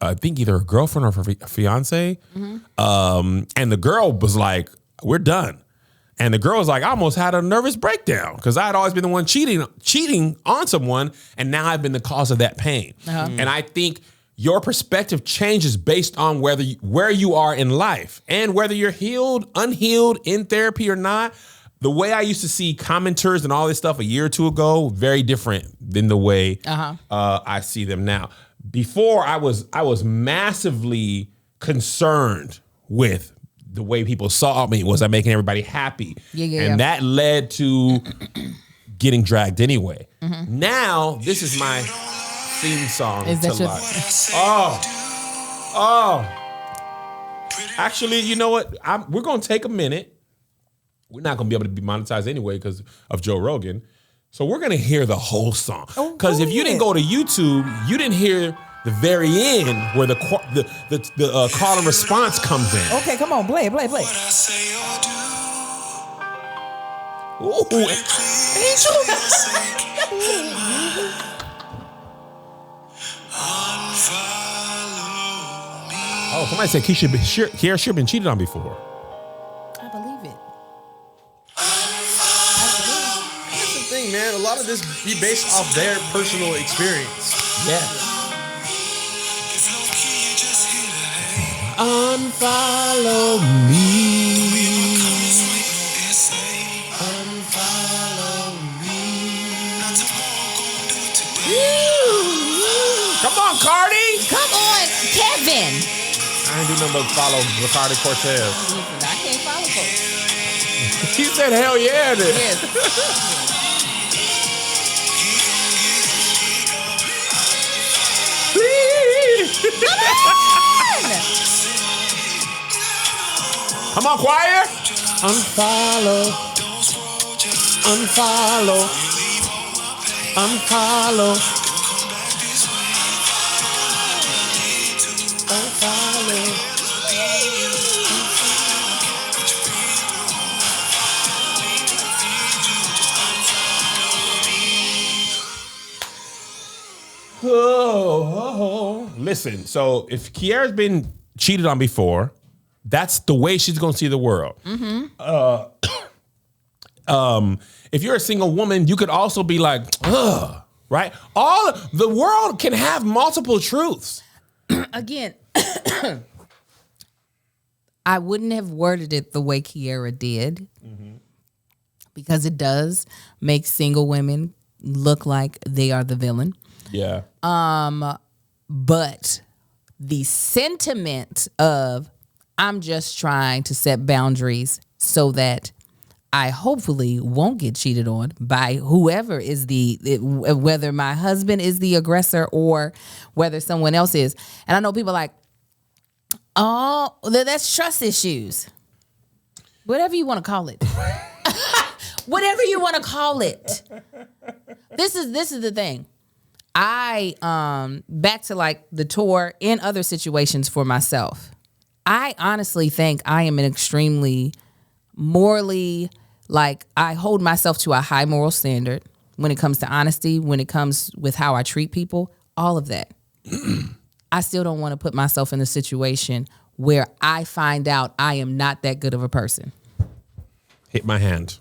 I think either her girlfriend or her fiance. Mm-hmm. And the girl was like, we're done. And the girl was like, I almost had a nervous breakdown because I had always been the one cheating on someone. And now I've been the cause of that pain. Uh-huh. And I think your perspective changes based on where you are in life and whether you're healed, unhealed, in therapy or not. The way I used to see commenters and all this stuff a year or two ago, very different than the way I see them now. before I was massively concerned with the way people saw me. Was I making everybody happy? And that led to getting dragged anyway. Now, this is my theme song. Is that your... Actually, you know what? We're going to take a minute. We're not going to be able to be monetized anyway because of Joe Rogan. So we're going to hear the whole song. Because if you didn't go to YouTube, you didn't hear the very end where the call and response comes in. Okay, come on, play. Ooh, Angel. Oh, somebody said Kierra Sheard been cheated on before. I believe it. That's the thing, man. A lot of this be based off their personal experience. Yeah. Unfollow me. Unfollow me. Come on, Cardi. Come on, Kevin. I ain't do nothing but follow Ricardo Cortez. Listen, I can't follow folks. He said, hell yeah. Then. Yes. Come on, choir. Unfollow. Unfollow. Unfollow. Unfollow. Oh. Listen, so if Kierra's been cheated on before, that's the way she's gonna see the world. If you're a single woman, you could also be like, ugh, right? The world can have multiple truths. Again, I wouldn't have worded it the way Kierra did because it does make single women look like they are the villain. Yeah. But the sentiment of I'm just trying to set boundaries so that I hopefully won't get cheated on by whoever is whether my husband is the aggressor or whether someone else is. And I know people are like, oh, that's trust issues. Whatever you want to call it. Whatever you want to call it. This is the thing. I back to like the tour in other situations for myself. I honestly think I am an extremely morally, like I hold myself to a high moral standard when it comes to honesty, when it comes with how I treat people, all of that. I still don't want to put myself in a situation where I find out I am not that good of a person. Hit my hand.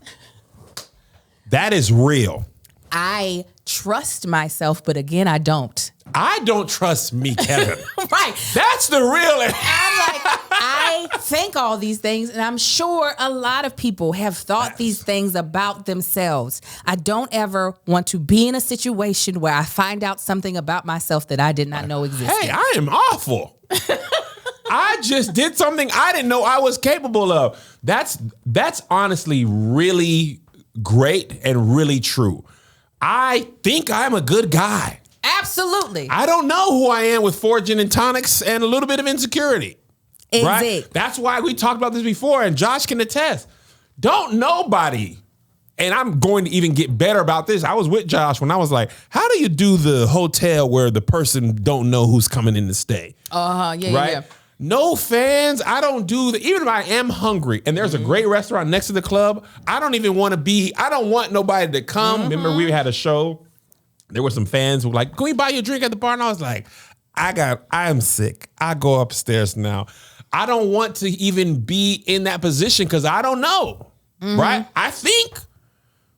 That is real. I trust myself, but again, I don't. I don't trust me, Kevin. Right. That's the real. I'm like, I think all these things, and I'm sure a lot of people have thought these things about themselves. I don't ever want to be in a situation where I find out something about myself that I did not know existed. Hey, I am awful. I just did something I didn't know I was capable of. That's honestly really great and really true. I think I'm a good guy. Absolutely. I don't know who I am with 4 gin and tonics and a little bit of insecurity. Exactly. Right? That's why we talked about this before, and Josh can attest. Don't nobody, and I'm going to even get better about this. I was with Josh when I was like, how do you do the hotel where the person don't know who's coming in to stay? Yeah, right? yeah. No fans. I don't do that. Even if I am hungry and there's a great restaurant next to the club, I don't even want to be, I don't want nobody to come. Remember we had a show. There were some fans who were like, can we buy you a drink at the bar? And I was like, I am sick. I go upstairs now. I don't want to even be in that position because I don't know. Right? I think.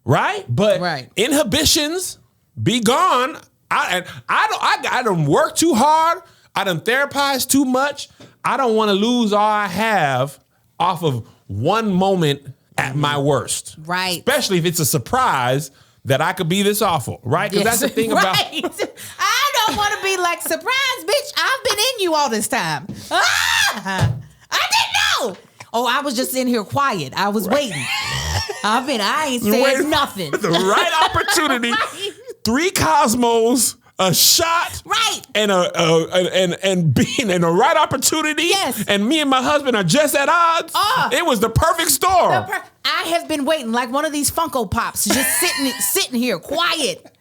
Right? But inhibitions be gone. I don't work too hard. I done therapized too much. I don't want to lose all I have off of one moment at my worst. Right. Especially if it's a surprise that I could be this awful, right? Because that's the thing about... I don't want to be like, surprise, bitch, I've been in you all this time. I didn't know. Oh, I was just in here quiet. I was waiting. I ain't said nothing. The right opportunity. 3 Cosmos, a shot, right, and being in the right opportunity. Yes. And me and my husband are just at odds. It was the perfect storm. I have been waiting like one of these Funko Pops, just sitting here quiet.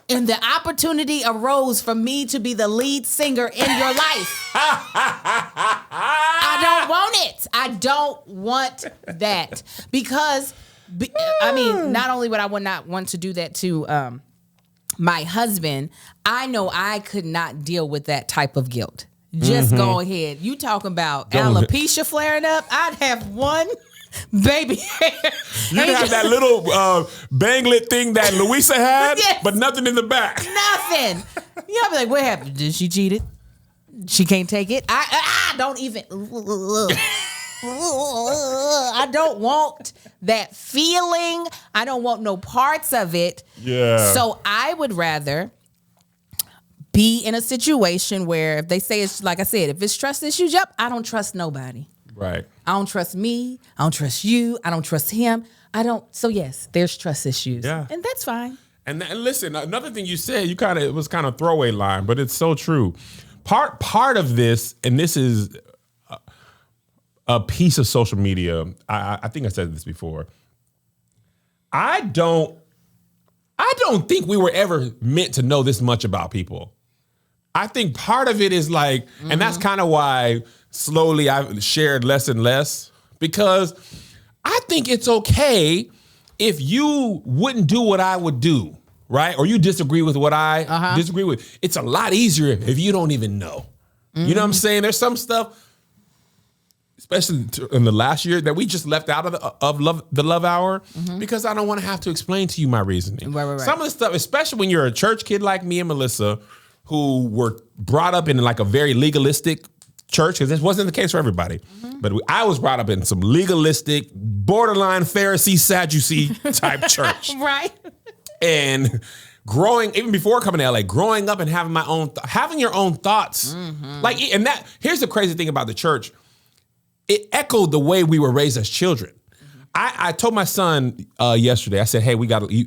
And the opportunity arose for me to be the lead singer in your life. I don't want it. I don't want that. Because, I mean, not only would I not want to do that to my husband, I know I could not deal with that type of guilt. Just go ahead. You talking about alopecia flaring up? I'd have one baby hair. You have that little banglet thing that Louisa had, yes, but nothing in the back. Nothing. You know, be like, what happened? Did she cheat it? She can't take it. I don't even. I don't want that feeling. I don't want no parts of it. Yeah. So I would rather be in a situation where if they say it's like I said, if it's trust issues, yep, I don't trust nobody. Right. I don't trust me. I don't trust you. I don't trust him. I don't. So yes, there's trust issues. Yeah. And that's fine. And listen, another thing you said, it was kind of throwaway line, but it's so true. Part of this, and this is a piece of social media. I think I said this before. I don't think we were ever meant to know this much about people. I think part of it is like, and that's kind of why slowly I've shared less and less, because I think it's okay if you wouldn't do what I would do, right? Or you disagree with what I disagree with. It's a lot easier if you don't even know. You know what I'm saying? There's some stuff, especially in the last year, that we just left out of the love hour because I don't want to have to explain to you my reasoning. Right. Some of the stuff, especially when you're a church kid like me and Melissa, who were brought up in like a very legalistic church, because this wasn't the case for everybody. But I was brought up in some legalistic, borderline Pharisee, Sadducee type church. Right. And growing, even before coming to LA, growing up and having having your own thoughts. Like, and that, here's the crazy thing about the church. It echoed the way we were raised as children. I told my son yesterday, I said, hey,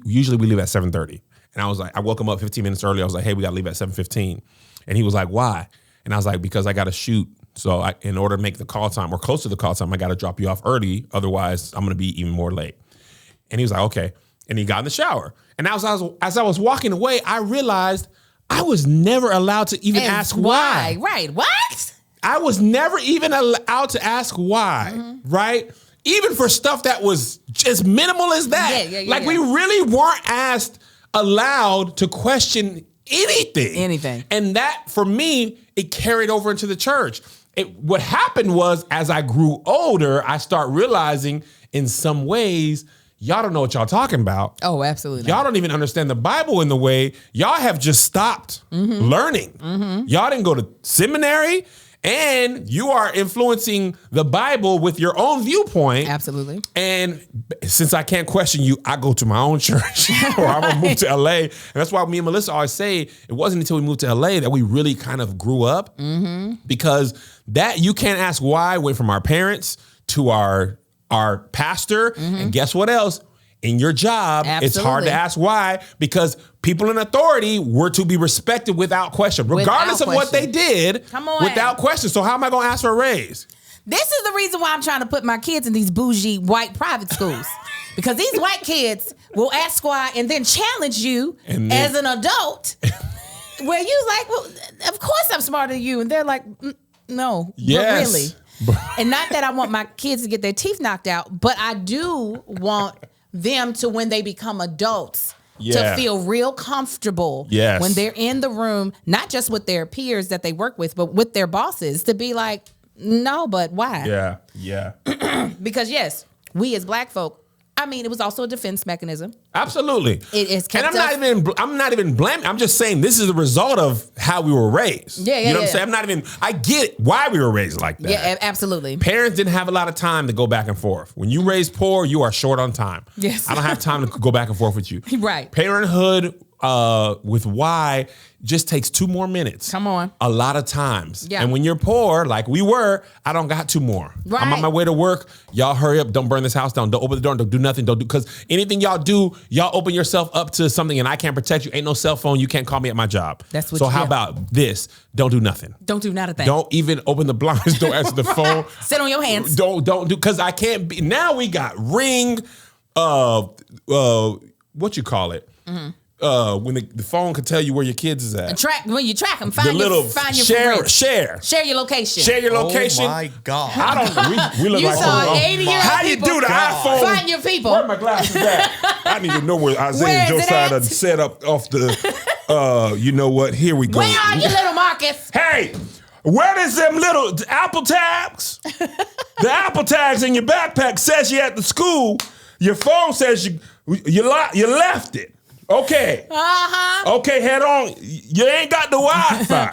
usually we leave at 7:30. And I was like, I woke him up 15 minutes early. I was like, hey, we got to leave at 7:15. And he was like, why? And I was like, because I got to shoot. So in order to make the call time or close to the call time, I got to drop you off early. Otherwise, I'm going to be even more late. And he was like, okay. And he got in the shower. And as I was walking away, I realized I was never allowed to even ask why. Right. What? I was never even allowed to ask why, right? Even for stuff that was just minimal as that. Yeah, we really weren't allowed to question anything. And that, for me, it carried over into the church. What happened was, as I grew older, I start realizing in some ways, y'all don't know what y'all talking about. Oh, absolutely. Y'all don't even understand the Bible in the way y'all have just stopped learning. Y'all didn't go to seminary, and you are influencing the Bible with your own viewpoint. Absolutely. And since I can't question you, I go to my own church or I'm going to move to LA. And that's why me and Melissa always say it wasn't until we moved to LA that we really kind of grew up. Because that you can't ask why went from our parents to our pastor. And guess what else? In your job, It's hard to ask why, because people in authority were to be respected without question, regardless of what they did. Come on. Without question. So how am I going to ask for a raise? This is the reason why I'm trying to put my kids in these bougie white private schools. Because these white kids will ask why and then challenge you as an adult. Where you like, well, of course I'm smarter than you. And they're like, no, yes. But really. And not that I want my kids to get their teeth knocked out, but I do want them to, when they become adults, to feel real comfortable when they're in the room, not just with their peers that they work with, but with their bosses, to be like, no, but why? Yeah. Because yes, we as black folk, I mean, it was also a defense mechanism. Absolutely. It is kept and I'm not even blaming. I'm just saying this is the result of how we were raised. You know what I'm saying? I get why we were raised like that. Yeah, absolutely. Parents didn't have a lot of time to go back and forth. When you raise poor, you are short on time. Yes. I don't have time to go back and forth with you. Right. Parenthood with why just takes 2 more minutes. Come on. A lot of times. Yeah. And when you're poor, like we were, I don't got 2 more. Right. I'm on my way to work. Y'all hurry up. Don't burn this house down. Don't open the door. Don't do nothing. Don't do, because anything y'all do, y'all open yourself up to something and I can't protect you. Ain't no cell phone. You can't call me at my job. That's what So you how do. about this? Don't do nothing. Don't do not a thing. Don't even open the blinds. Don't answer the phone. Sit on your hands. Don't do, because I can't be. Now we got Ring, what you call it? Mm-hmm. When the phone can tell you where your kids is at. When you track them, The find little your share your location. Share your location. Oh my God. I don't. We look You like saw some- 80-year-old How you people. do the iPhone? Find your people. Where my glasses at? I need to know where Isaiah Where and is it Josiah at? done set up off the. You know what? Here we go. Where are you, little Marcus? Hey, where is them little Apple tags? The Apple tags in your backpack says you at the school. Your phone says you left it. Okay. Uh-huh. Okay, head on. You ain't got the Wi-Fi.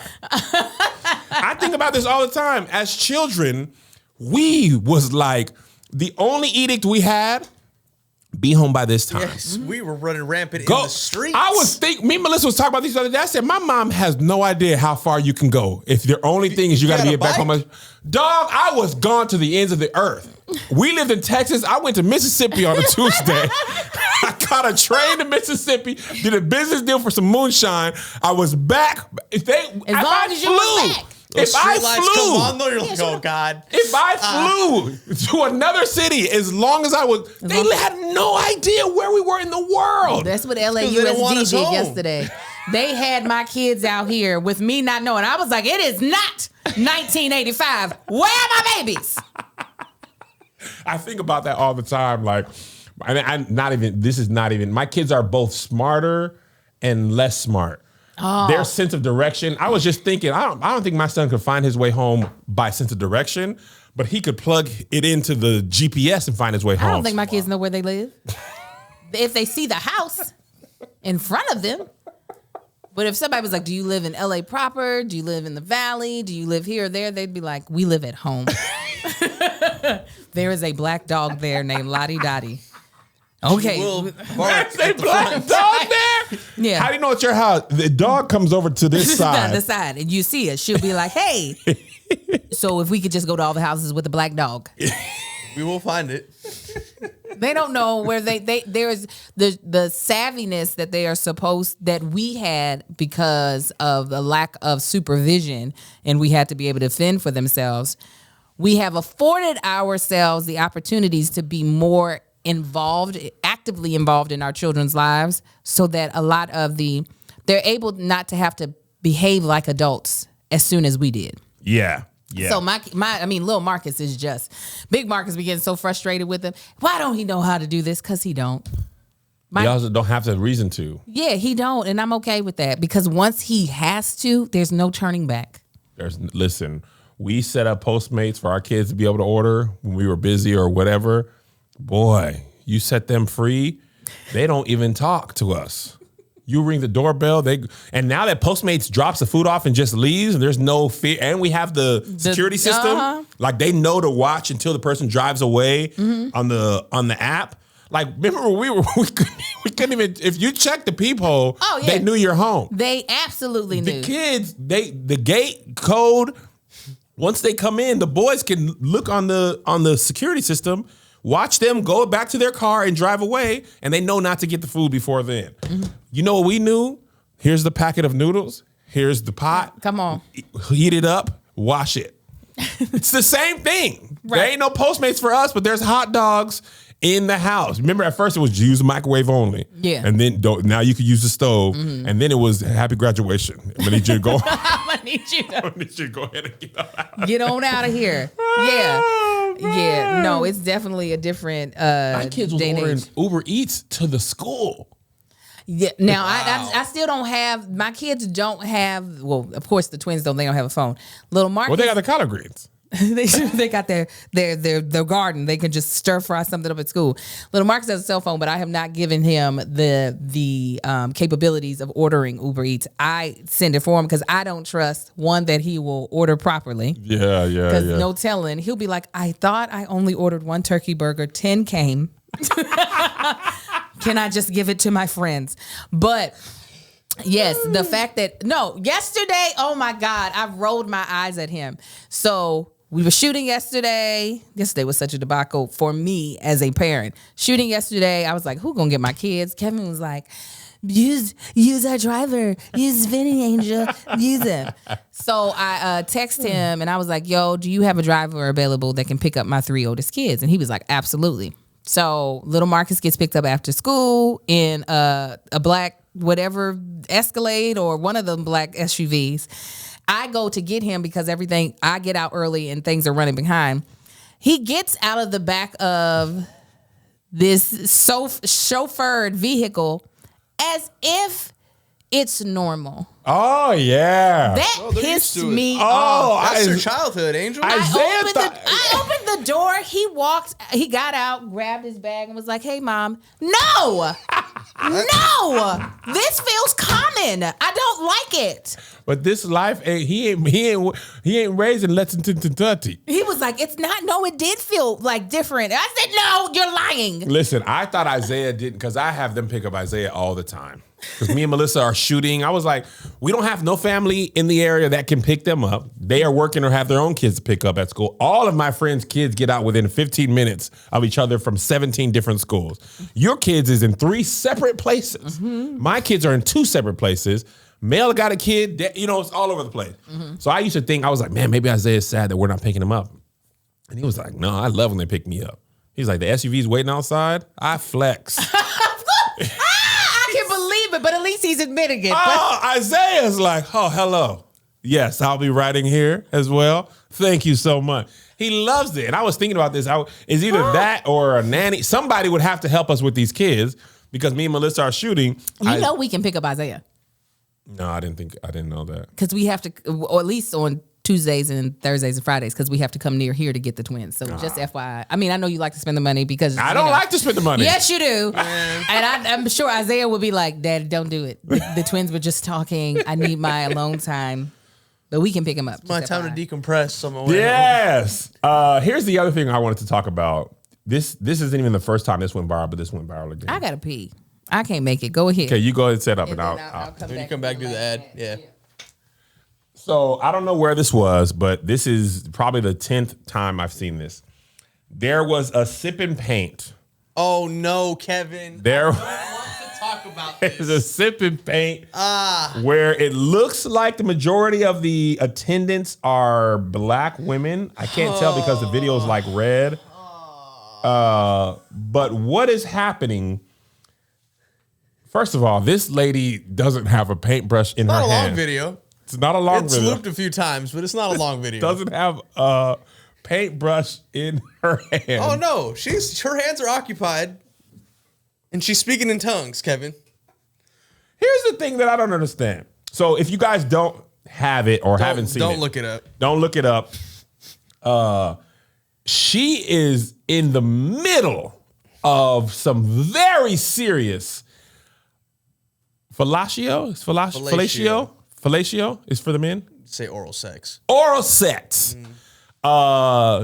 I think about this all the time. As children, we was like, the only edict we had, be home by this time. Yes, we were running rampant in Go. the streets. Me and Melissa was talking about these the other day. I said, my mom has no idea how far you can go if the only thing is you got to got get a back home. bike? Dog, I was gone to the ends of the earth. We lived in Texas. I went to Mississippi on a Tuesday. I caught a train to Mississippi, did a business deal for some moonshine. I was back. If you was back. Those If I street lights flew, come on, though, you're like, oh God. if I flew to another city, as long as I was, they had no idea where we were in the world. That's what they don't want LAUSD us did home. yesterday. They had my kids out here with me not knowing. I was like, it is not 1985. Where are my babies? I think about that all the time. Like, this is not even, my kids are both smarter and less smart. Oh. Their sense of direction. I was just thinking, I don't think my son could find his way home by sense of direction, but he could plug it into the GPS and find his way home. I don't think my kids know where they live. If they see the house in front of them. But if somebody was like, do you live in LA proper? Do you live in the valley? Do you live here or there? They'd be like, we live at home. There is a black dog there named Lottie Dottie. Okay. Will There's a black dog there? Yeah. How do you know it's your house? The dog comes over to this side. The side, and you see it. She'll be like, hey. So if we could just go to all the houses with a black dog. We will find it. They don't know where there's the savviness that they are that we had because of the lack of supervision, and we had to be able to fend for themselves. We have afforded ourselves the opportunities to be more actively involved in our children's lives, so that a lot of they're able not to have to behave like adults as soon as we did. Yeah. Yeah. So little Marcus is big Marcus be getting so frustrated with him. Why don't he know how to do this? Because he don't. He also don't have the reason to. Yeah, he don't. And I'm okay with that, because once he has to, there's no turning back. Listen, we set up Postmates for our kids to be able to order when we were busy or whatever. Boy, you set them free, they don't even talk to us. You ring the doorbell, and now that Postmates drops the food off and just leaves, and there's no fear, and we have the security system, like they know to watch until the person drives away on the app. Like, remember we couldn't even, if you check the peephole, they knew you're home. They absolutely knew. The kids, the gate code, once they come in, the boys can look on the security system, watch them go back to their car and drive away, and they know not to get the food before then. You know what we knew? Here's the packet of noodles. Here's the pot. Come on. Heat it up. Wash it. It's the same thing. Right. There ain't no Postmates for us, but there's hot dogs in the house. Remember, at first it was use the microwave only. Yeah. And then now you could use the stove. And then it was happy graduation. I'm gonna need you to go. I need you I need you to go ahead and get on out of here. Yeah. Yeah. No, it's definitely a different my kids was day and ordering age. Uber Eats to the school. Yeah. Now I still don't have, my kids don't have, well, of course the twins they don't have a phone. Little Marcus. Well, they got the collard greens. they got their garden. They can just stir fry something up at school. Little Marcus has a cell phone, but I have not given him the capabilities of ordering Uber Eats. I send it for him because I don't trust, one, that he will order properly. Yeah. Because no telling, he'll be like, I thought I only ordered one turkey burger. 10 came. Can I just give it to my friends? But Yes, the fact that yesterday, oh my God, I rolled my eyes at him. So we were shooting yesterday. Yesterday was such a debacle for me as a parent. Shooting yesterday, I was like, who gonna get my kids? Kevin was like, use our driver, use Vinny Angel, use him. So I text him and I was like, yo, do you have a driver available that can pick up my 3 oldest kids? And he was like, absolutely. So little Marcus gets picked up after school in a black whatever Escalade or one of them black SUVs. I go to get him because I get out early and things are running behind. He gets out of the back of this chauffeured vehicle as if it's normal. Oh, yeah. That pissed me Oh, off. That's your childhood, Angel. I opened the door. He got out, grabbed his bag, and was like, hey, Mom. No! No! This feels common. I don't like it. But this life, he ain't raised in Lexington, Kentucky. He was like, it's not. No, it did feel like different. I said, no, you're lying. Listen, I thought Isaiah didn't, because I have them pick up Isaiah all the time. Because me and Melissa are shooting. I was like, we don't have no family in the area that can pick them up. They are working or have their own kids to pick up at school. All of my friends' kids get out within 15 minutes of each other from 17 different schools. Your kids is in 3 separate places. Mm-hmm. My kids are in 2 separate places. Male got a kid, it's all over the place. Mm-hmm. So I used to think, I was like, man, maybe Isaiah's sad that we're not picking him up. And he was like, no, I love when they pick me up. He's like, the SUV's waiting outside. I flex. I can't believe it, but at least he's admitting it. Oh, Isaiah's like, oh, hello. Yes, I'll be riding here as well. Thank you so much. He loves it. And I was thinking about this. It's either that or a nanny. Somebody would have to help us with these kids because me and Melissa are shooting. We can pick up Isaiah. No, I didn't know that. Because we have to, or at least on Tuesdays and Thursdays and Fridays, because we have to come near here to get the twins. So just FYI. I mean, I know you like to spend the money because I don't like to spend the money. Yes, you do. And I'm sure Isaiah will be like, Dad, don't do it. The twins were just talking. I need my alone time. But we can pick him up. It's my time to decompress. Somewhere. Yes. Here's the other thing I wanted to talk about. This isn't even the first time this went viral, but this went viral again. I gotta pee. I can't make it. Go ahead. Okay, you go ahead and set up, and I'll When you come back, do the ad. Yeah. So I don't know where this was, but this is probably the 10th time I've seen this. There was a sip and paint. Oh no, Kevin! There I want to talk about this. There's a sip and paint where it looks like the majority of the attendants are black women. I can't tell because the video is like red. But what is happening? First of all, this lady doesn't have a paintbrush in her hand. Not a long video. It's not a long video. It's looped a few times, but it's not a long video. Doesn't have a paintbrush in her hand. Oh no, her hands are occupied, and she's speaking in tongues. Kevin, here's the thing that I don't understand. So if you guys don't have it or haven't seen it, don't look it up. Don't look it up. She is in the middle of some very serious fellatio. Fellatio is for the men. Say oral sex. Oral sex.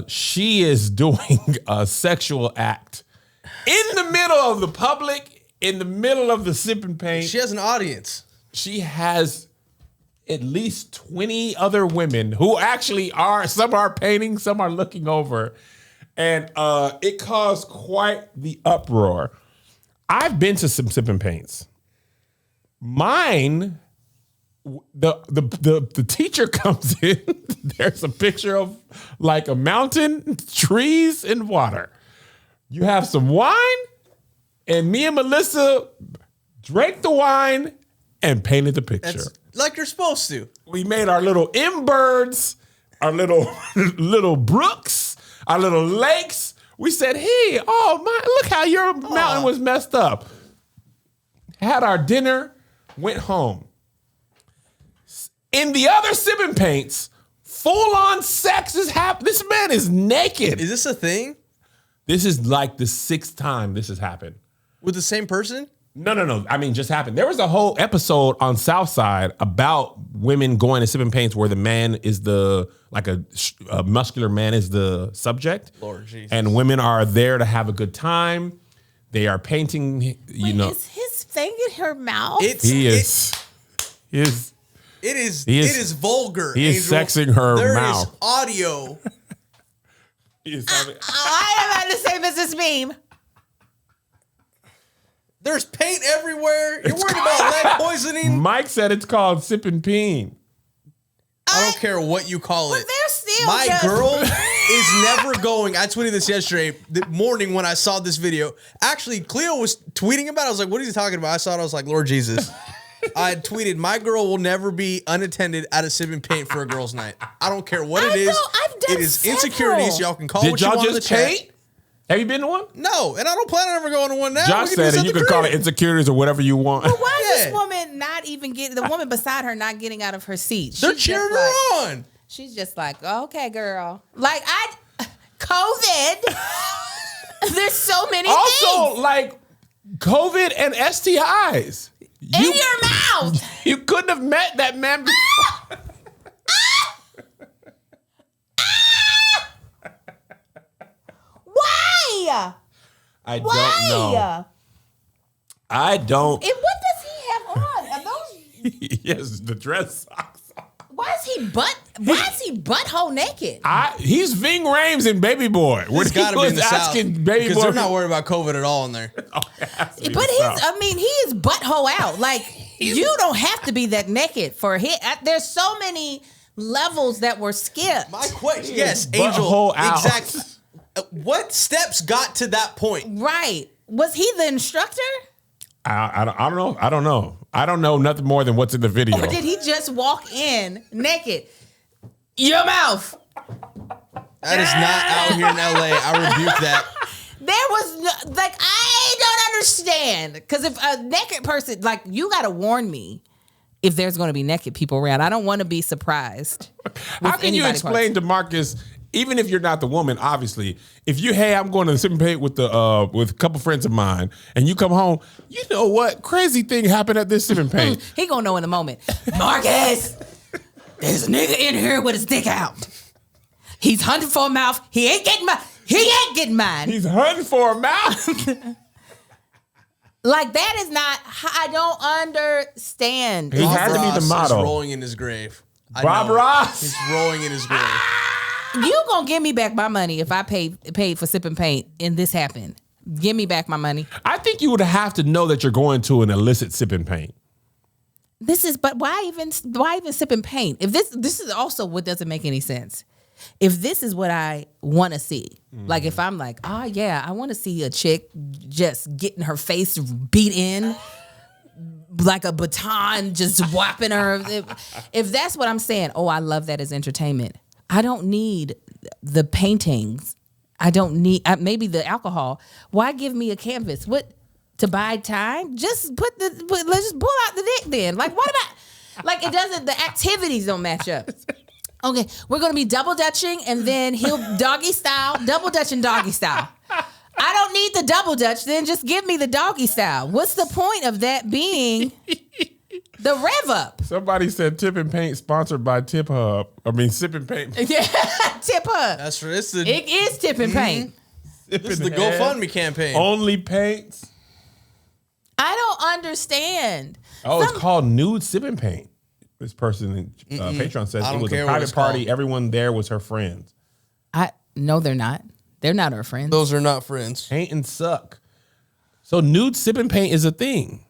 She is doing a sexual act in the middle of the public, in the middle of the sip and paint. She has an audience. She has at least 20 other women who actually are, some are painting, some are looking over. And it caused quite the uproar. I've been to some sip and paints. Mine, the teacher comes in. There's a picture of like a mountain, trees, and water. You have some wine, and me and Melissa drank the wine and painted the picture. That's like you're supposed to. We made our little M-birds, our little brooks, our little lakes. We said, hey, look how your mountain was messed up. Had our dinner, went home. In the other sip and paints, full-on sex is happening. This man is naked. Is this a thing? This is like the 6th time this has happened. With the same person? No. I mean, just happened. There was a whole episode on Southside about women going to sip and paints where the man is a muscular man is the subject. Lord Jesus. And women are there to have a good time. They are painting, Is his thing in her mouth? He is. His It is He is- it is vulgar. he is Angel. sexing her There mouth. is audio. he is having, I am at the same as this meme. There's paint everywhere. You're worried about lead poisoning. Mike said it's called sipping peen. I don't care what you call it. They're still My just- girl is never going. I tweeted this yesterday, the morning when I saw this video. Actually, Cleo was tweeting about it. I was like, what is he talking about? I saw it. I was like, Lord Jesus. I tweeted, my girl will never be unattended at a sipping paint for a girl's night. I don't care what it is. I've done It is several. insecurities. Y'all can call Did what you y'all want in the just chat. paint? Have you been to one? No, and I don't plan on ever going to one now. Josh We can do said this it. at You the can call crib. it insecurities or whatever you want. Why is Yeah. this woman not even getting, the woman beside her not getting out of her seat? They're She's just cheering like- her on. She's just like, okay, girl. Like, COVID. There's so many Also, things like COVID and STIs. in your mouth. You couldn't have met that man before. Why? I don't Why? know. I don't. And what does he have on? Are those? Yes, the dress socks. Why is he butthole naked? He's Ving Rhames in Baby Boy. Where It's he got to be in was the South. asking Baby Because Boy. they're not worried about COVID at all in there. But he is butthole out. You don't have to be that naked for him. There's so many levels that were skipped. My question, yes, Butthole Angel, out. exactly. What steps got to that point? Right. Was he the instructor? I don't know. I don't know. I don't know nothing more than what's in the video. Or did he just walk in naked? Your mouth. That is not out here in LA. I rebuke that. There was no, like, I don't understand. Because if a naked person, like, you got to warn me if there's going to be naked people around. I don't want to be surprised. How can you explain to Marcus, even if you're not the woman, obviously, if you, hey, I'm going to the sipping paint with a couple friends of mine, and you come home, you know what? Crazy thing happened at this sipping paint. He gonna know in a moment. Marcus, there's a nigga in here with his dick out. He's hunting for a mouth. He ain't getting mine. He's hunting for a mouth. Like, that is not, I don't understand. He had to be the Ross motto. is rolling in his grave. I Bob know it. Ross. He's rolling in his grave. You gonna give me back my money if I paid for sipping paint and this happened. Give me back my money. I think you would have to know that you're going to an illicit sipping paint. But why even sipping paint? If this is also what doesn't make any sense. If this is what I want to see, like if I'm like, oh yeah, I want to see a chick just getting her face beat in like a baton, just whopping her. If that's what I'm saying, oh, I love that as entertainment. I don't need the paintings. I don't need maybe the alcohol. Why give me a canvas? What, to buy time? Just let's just pull out the dick then. Like, what about, like, it doesn't, the activities don't match up. Okay, we're gonna be double dutching and then he'll double dutch and doggy style. I don't need the double dutch, then just give me the doggy style. What's the point of that being the rev up? Somebody said Tipping Paint sponsored by Tip Hub. I mean, Sipping Paint. Yeah, tip up. That's for this. It It is tipping paint. is the GoFundMe campaign. Only paints. I don't understand. Oh, it's called Nude Sipping Paint. This person in Patreon says I it don't was care a what private it's party. called. Everyone there was her friends. No, they're not. They're not our friends. Those are not friends. Paint and suck. So nude sipping paint is a thing.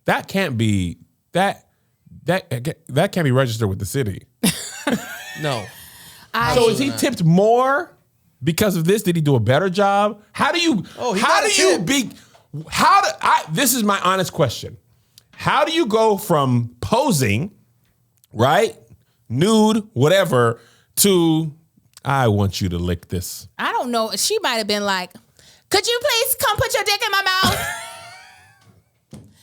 That can't be that can't be registered with the city. No. So is he tipped more because of this? Did he do a better job? How do you? Oh, he how got do a you tip. be? This is my honest question. How do you go from posing, right, nude, whatever, to I want you to lick this? I don't know. She might have been like, could you please come put your dick in my mouth?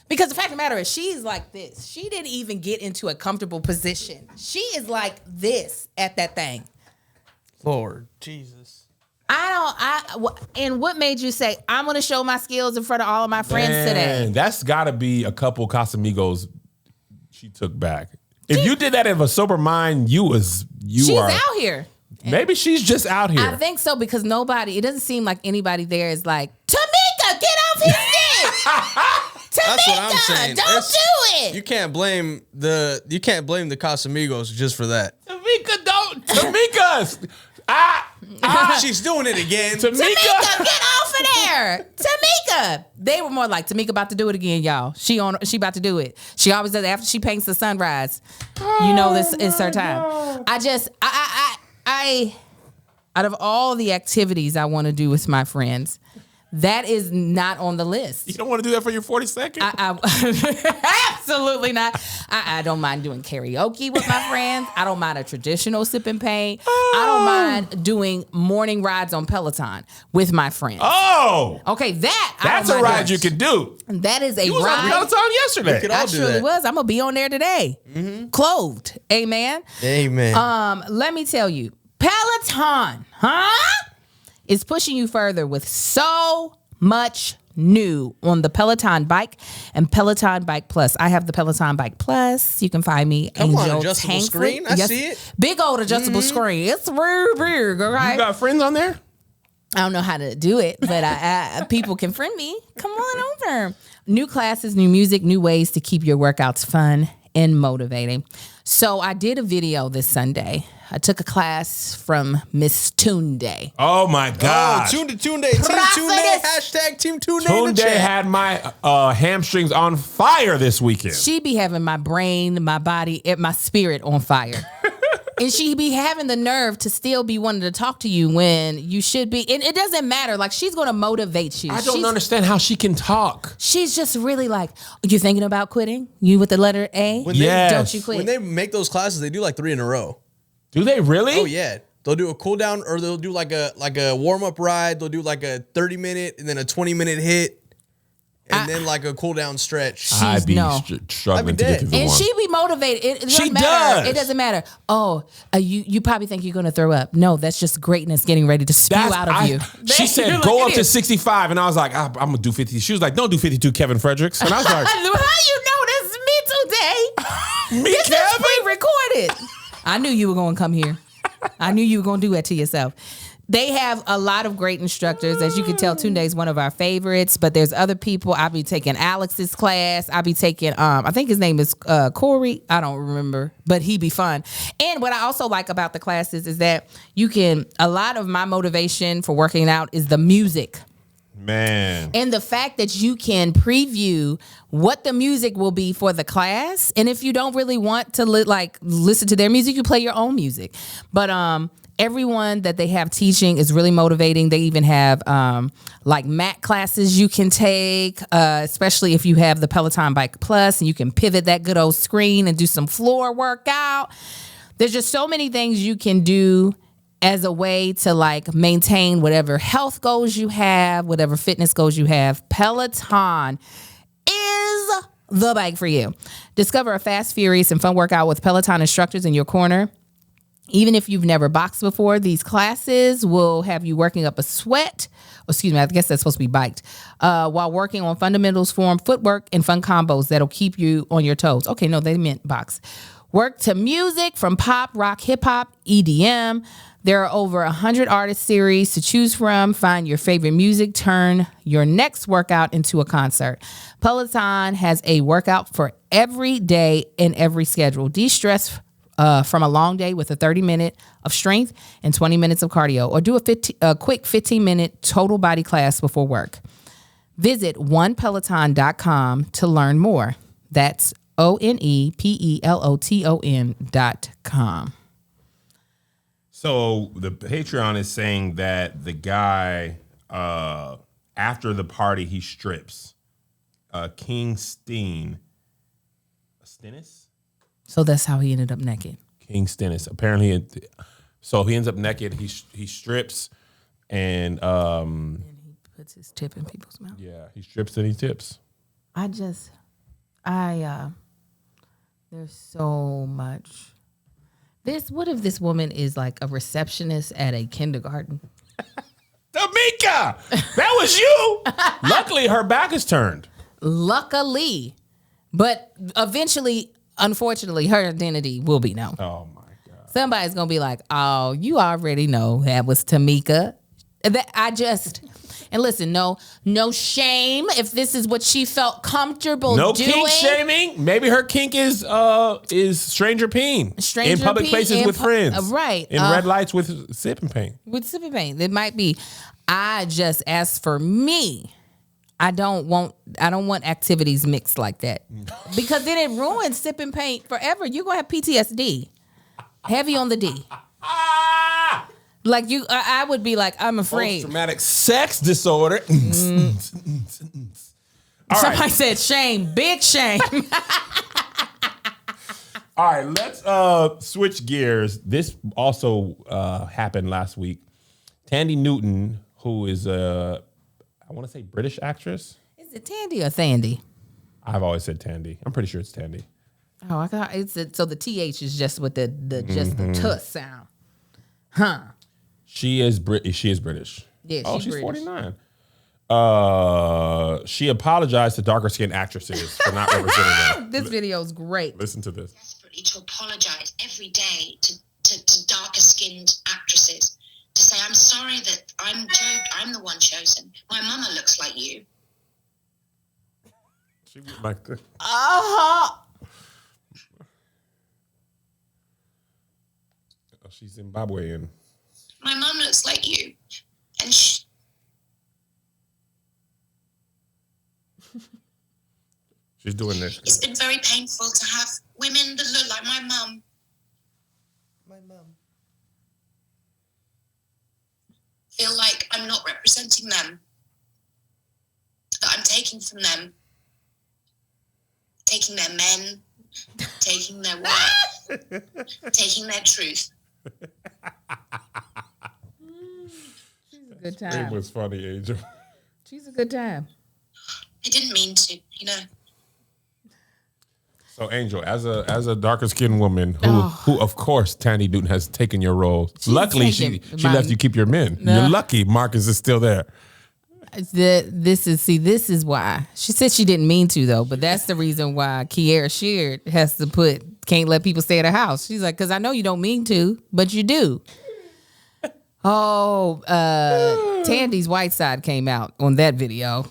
Because the fact of the matter is, she's like this. She didn't even get into a comfortable position. She is like this at that thing. Lord Jesus. And what made you say, I'm going to show my skills in front of all of my friends today? Man, that's got to be a couple Casamigos she took back. If you did that in a sober mind, she's out here. Maybe she's just out here. I think so, because it doesn't seem like anybody there is like, Tamika, get off his dick! That's what I'm saying. Don't do it. You can't blame the Casamigos just for that. Tamika, don't. Tamika. She's doing it again. Tamika, get off of there. Tamika. They were more like, Tamika about to do it again, y'all. She about to do it. She always does it after she paints the sunrise. You know this is her time. I out of all the activities I want to do with my friends, that is not on the list. You don't want to do that for your 42nd? Absolutely not. I don't mind doing karaoke with my friends. I don't mind a traditional sip and paint. I don't mind doing morning rides on Peloton with my friends. Oh. Okay, that's a ride you could do. That is a you was ride. on Peloton yesterday. We could all I do surely that. was. I'm going to be on there today. Mm-hmm. Clothed. Amen. Amen. Let me tell you, Peloton, is pushing you further with so much new on the Peloton Bike and Peloton Bike Plus. I have the Peloton Bike Plus. You can find me Come on, Angel adjustable Tankford. screen. I see it. Big old adjustable screen. It's real big, all right? You got friends on there? I don't know how to do it, but I people can friend me. Come on over. New classes, new music, new ways to keep your workouts fun and motivating. So I did a video this Sunday. I took a class from Miss Tunde. Oh my God. Tunde. Team Tunde. Hashtag Team Tunde. Tunde had my hamstrings on fire this weekend. She be having my brain, my body, and my spirit on fire. And she be having the nerve to still be wanting to talk to you when you should be. And it doesn't matter. Like, she's going to motivate you. I don't understand how she can talk. She's just really like, you thinking about quitting? You with the letter A? Yes. Don't you quit? When they make those classes, they do like 3 in a row. Do they really? Oh yeah. They'll do a cool down, or they'll do like a warm up ride. They'll do like a 30-minute and then a 20-minute hit, and then like a cool down stretch. I'd be no. struggling to get through the And one. she be motivated. It doesn't She matter. does. It doesn't matter. Oh, you probably think you're going to throw up. No, that's just greatness getting ready to spew out of you. She said, You're go like, up it to is. 65. And I was like, I'm going to do 50. She was like, don't do 52, Kevin Fredericks. And I was like, How you know this is me today? me, This is Kevin? pre-recorded. I knew you were going to come here. I knew you were going to do that to yourself. They have a lot of great instructors. As you can tell, Tunde is one of our favorites, but there's other people. I'll be taking Alex's class. I'll be taking, I think his name is Corey. I don't remember, but he be fun. And what I also like about the classes is that a lot of my motivation for working out is the music. Man. And the fact that you can preview what the music will be for the class. And if you don't really want to listen to their music, you play your own music. But everyone that they have teaching is really motivating. They even have like mat classes you can take, especially if you have the Peloton Bike Plus, and you can pivot that good old screen and do some floor workout. There's just so many things you can do as a way to like maintain whatever health goals you have, whatever fitness goals you have. Peloton is the bike for you. Discover a fast, furious, and fun workout with Peloton instructors in your corner. Even if you've never boxed before, these classes will have you working up a sweat. Excuse me, I guess that's supposed to be biked. While working on fundamentals, form, footwork, and fun combos that'll keep you on your toes. Okay, no, they meant box. Work to music from pop, rock, hip hop, EDM. There are over 100 artist series to choose from. Find your favorite music. Turn your next workout into a concert. Peloton has a workout for every day and every schedule. De-stress from a long day with a 30-minute of strength and 20 minutes of cardio, or do a quick 15-minute total body class before work. Visit onepeloton.com to learn more. That's ONEPELOTON.com. So the Patreon is saying that the guy, after the party, he strips. King Stennis? So that's how he ended up naked. King Stennis. Apparently, so he ends up naked. He strips, and And he puts his tip in people's mouth. yeah, he strips and he tips. There's so much. What if this woman is like a receptionist at a kindergarten? Tamika, that was you. Luckily, her back is turned. Luckily. But eventually, unfortunately, her identity will be known. Oh my God. Somebody's going to be like, oh, you already know that was Tamika. And listen, no shame if this is what she felt comfortable No doing. kink shaming. Maybe her kink is stranger peen. In public places with friends. Right. In red lights with sipping pain. With sipping pain. It might be. I just, as for me, I don't want activities mixed like that. Because then it ruins sipping paint forever. You're going to have PTSD. Heavy on the D. Like I would be like, I'm afraid. Post-traumatic sex disorder. Somebody said shame. Big shame. All right, let's switch gears. This also happened last week. Thandie Newton, who is I want to say British actress. Is it Tandy or Thandy? I've always said Thandie. I'm pretty sure it's Thandie. Oh, I thought so the TH is just with the tuss sound. Huh. She is British. Yeah, she's British. 49. She apologized to darker skinned actresses for not representing them. This video is great. Listen to this. Desperately to apologize every day to darker skinned actresses, to say, I'm sorry that I'm the one chosen. My mama looks like you. She went like this. She's Zimbabwean. My mum looks like you. And she's doing this. It's been very painful to have women that look like my mum. Feel like I'm not representing them. That I'm taking from them. Taking their men. Taking their work. Taking their truth. She's a good It time. was funny, Angel. She's a good time. I didn't mean to, So, Angel, as a darker skinned woman who of course Thandie Newton has taken your role. Luckily, she left you keep your men. You're lucky Marcus is still there. This is why. She said she didn't mean to though, but that's the reason why Kierra Sheard has to can't let people stay at her house. She's like, because I know you don't mean to, but you do. Oh, Tandy's white side came out on that video.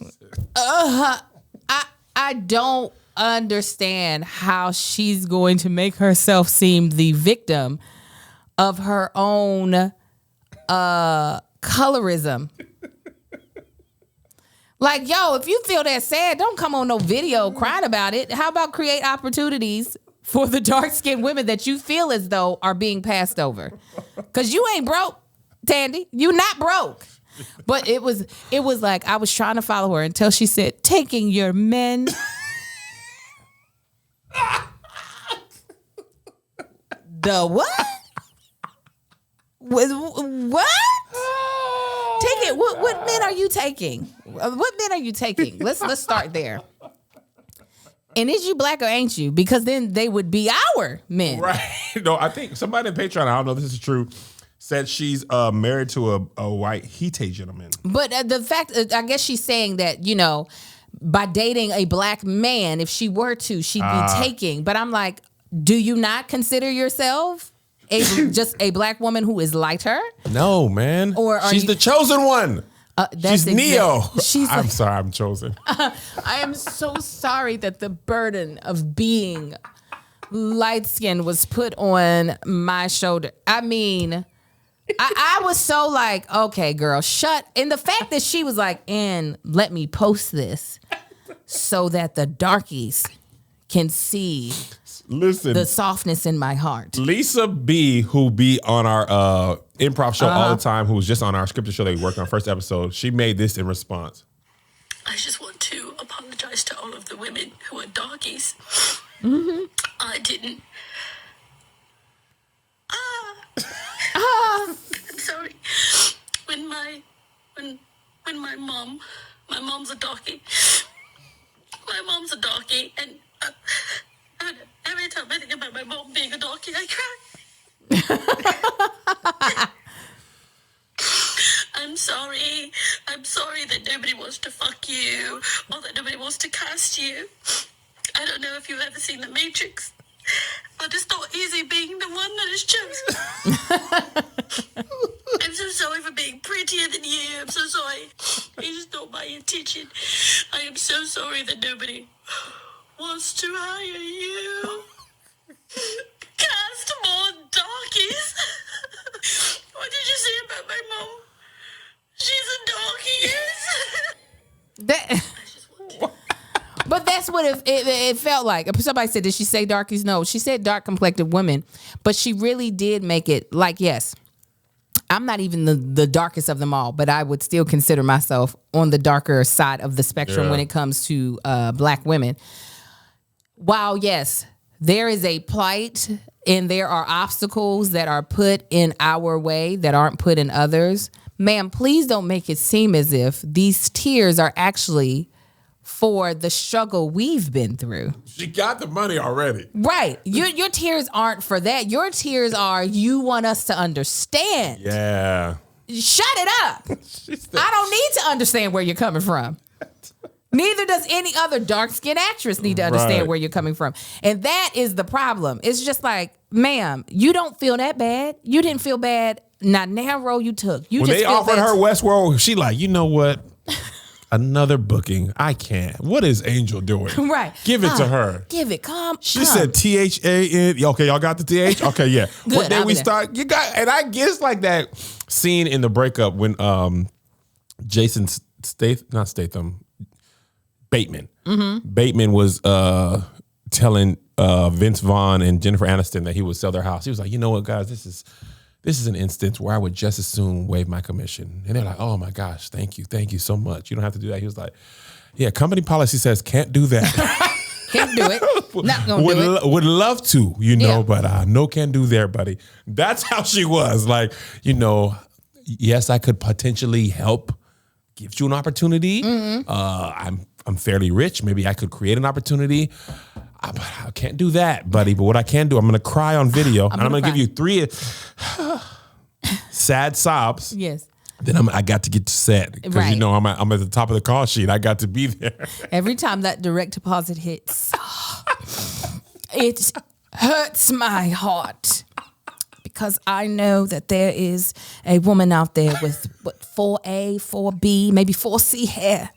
I don't understand how she's going to make herself seem the victim of her own colorism. Like, yo, if you feel that sad, don't come on no video crying about it. How about create opportunities for the dark-skinned women that you feel as though are being passed over? Because you ain't broke, Thandie. You not broke. But it was like I was trying to follow her until she said, taking your men. The what? What? Take it. What men are you taking? What men are you taking? Let's start there. And is you black or ain't you? Because then they would be our men. Right. No, I think somebody in Patreon, I don't know if this is true, said she's married to a white Hite gentleman. But the fact, I guess she's saying that, by dating a black man, if she were to, she'd be taking. But I'm like, do you not consider yourself just a black woman who is like her? No, man. Or she's the chosen one. She's Neo. I'm sorry, I'm chosen. I am so sorry that the burden of being light-skinned was put on my shoulder. I mean, I was so like, okay, girl, shut. And the fact that she was like, and let me post this so that the darkies can see the softness in my heart. Lisa B, who be on our improv show all the time, who was just on our scripted show that we worked on first episode, she made this in response. I just want to apologize to all of the women who are darkies. I didn't. I'm sorry. When my mom's a darkie. My mom's a darkie, and every time I think about my mom being a darkie, I cry. I'm sorry. I'm sorry that nobody wants to fuck you or that nobody wants to cast you. I don't know if you've ever seen The Matrix, but it's not easy being the one that is chosen. I'm so sorry for being prettier than you. I'm so sorry. It's not my intention. I am so sorry that nobody wants to hire you. Cast more darkies. What did you say about my mom? She's a darkie, yes. But that's what it felt like. Somebody said, did she say darkies? No, she said dark complected women, but she really did make it like, yes, I'm not even the darkest of them all, but I would still consider myself on the darker side of the spectrum when it comes to black women. While, yes, there is a plight and there are obstacles that are put in our way that aren't put in others, ma'am, please don't make it seem as if these tears are actually for the struggle we've been through. She got the money already. Right. Your tears aren't for that. Your tears are you want us to understand. Yeah. Shut it up. I don't need to understand where you're coming from. Neither does any other dark-skinned actress need to understand where you're coming from. And that is the problem. It's just like, ma'am, you don't feel that bad. You didn't feel bad. Not now role you took. You when just they feel offered bad. her Westworld, she like, you know what? Another booking. I can't. What is Angel doing? Right. Give it to her. Give it. Come. She said THAN. Okay, y'all got the TH? Okay, yeah. Good, What day I'll we be there. start? You got, and I guess like that scene in the breakup when Jason Statham, Bateman. Mm-hmm. Bateman was telling Vince Vaughn and Jennifer Aniston that he would sell their house. He was like, you know what, guys, this is an instance where I would just as soon waive my commission. And they're like, oh my gosh, thank you so much. You don't have to do that. He was like, yeah, company policy says can't do that. Can't do it. Not gonna do it. Would love to, but no can do there, buddy. That's how she was. Like, yes, I could potentially help give you an opportunity. Mm-hmm. I'm fairly rich. Maybe I could create an opportunity. But I can't do that, buddy. But what I can do, I'm going to cry on video, and I'm going to give you 3 sad sobs. Yes. Then I got to get to set because Right. I'm at the top of the call sheet. I got to be there. Every time that direct deposit hits, it hurts my heart because I know that there is a woman out there with 4A, 4B, maybe 4C hair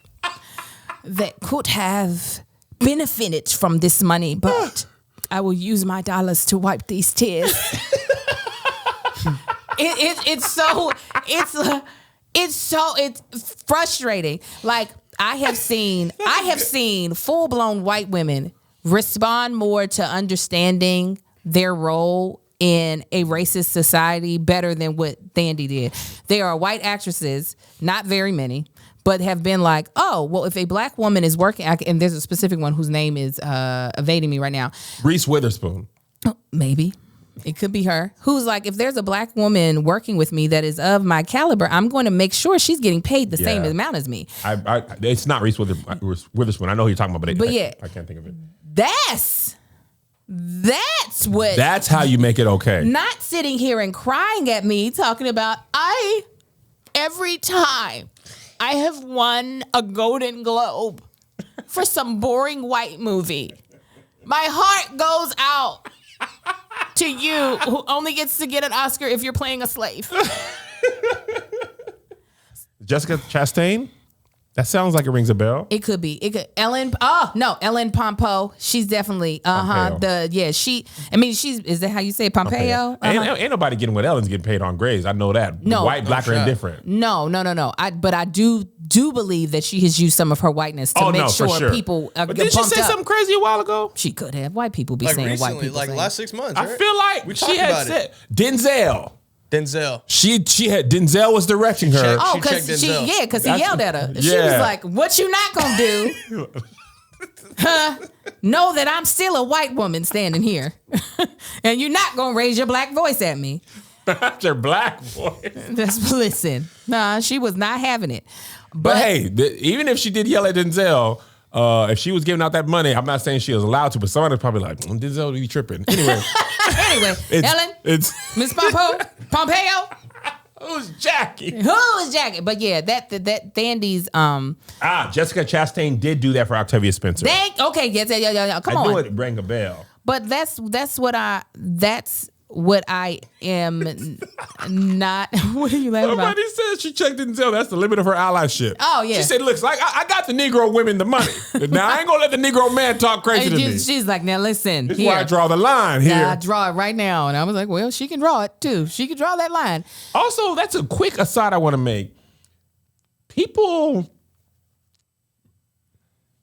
that could have benefited from this money, but I will use my dollars to wipe these tears. It's frustrating. Like I have seen full-blown white women respond more to understanding their role in a racist society better than what Thandiwe did. There are white actresses, not very many, but have been like, oh, well, if a black woman is working, and there's a specific one whose name is evading me right now. Reese Witherspoon. Maybe. It could be her. Who's like, if there's a black woman working with me that is of my caliber, I'm going to make sure she's getting paid the same amount as me. It's not Reese Witherspoon. I know who you're talking about, but I can't think of it. That's what. That's how you make it okay. Not sitting here and crying at me talking about, every time I have won a Golden Globe for some boring white movie, my heart goes out to you who only gets to get an Oscar if you're playing a slave. Jessica Chastain? That sounds like it rings a bell. It could be. Ellen Pompeo. She's definitely Pompeo. Is that how you say it? Pompeo? Ain't nobody getting what Ellen's getting paid on Grays. I know that. No. White, black, or indifferent. No. But I do believe that she has used some of her whiteness to make sure people But didn't she say something crazy a while ago? She could have. White people be Like saying recently, white people. like last 6 months. I Right? feel like We she talked had about said Denzel. Denzel. She had Denzel was directing her. checked. Oh, She checked Denzel. because he yelled at her. She was like, "What you not gonna do? Know that I'm still a white woman standing here, and you're not gonna raise your black voice at me." That's her black voice. Listen, nah, she was not having it. But hey, even if she did yell at Denzel, if she was giving out that money, I'm not saying she was allowed to, but someone is probably like, Denzel, you tripping. Anyway, Ellen, Miss Pompeo. Who's Jackie? Who is Jackie? But yeah, that Thandiwe's Jessica Chastain did do that for Octavia Spencer. Okay, yes, yeah. Come on. I knew it rang a bell. But that's what I am not. What are you laughing about? Somebody said she checked Denzel. That's the limit of her allyship. Oh, yeah. She said, "Looks like I got the Negro women the money. Now I ain't gonna let the Negro man talk crazy to me." She's like, now listen. This is where I draw the line here. I draw it right now, and I was like, well, she can draw it too. She can draw that line. Also, that's a quick aside I want to make. People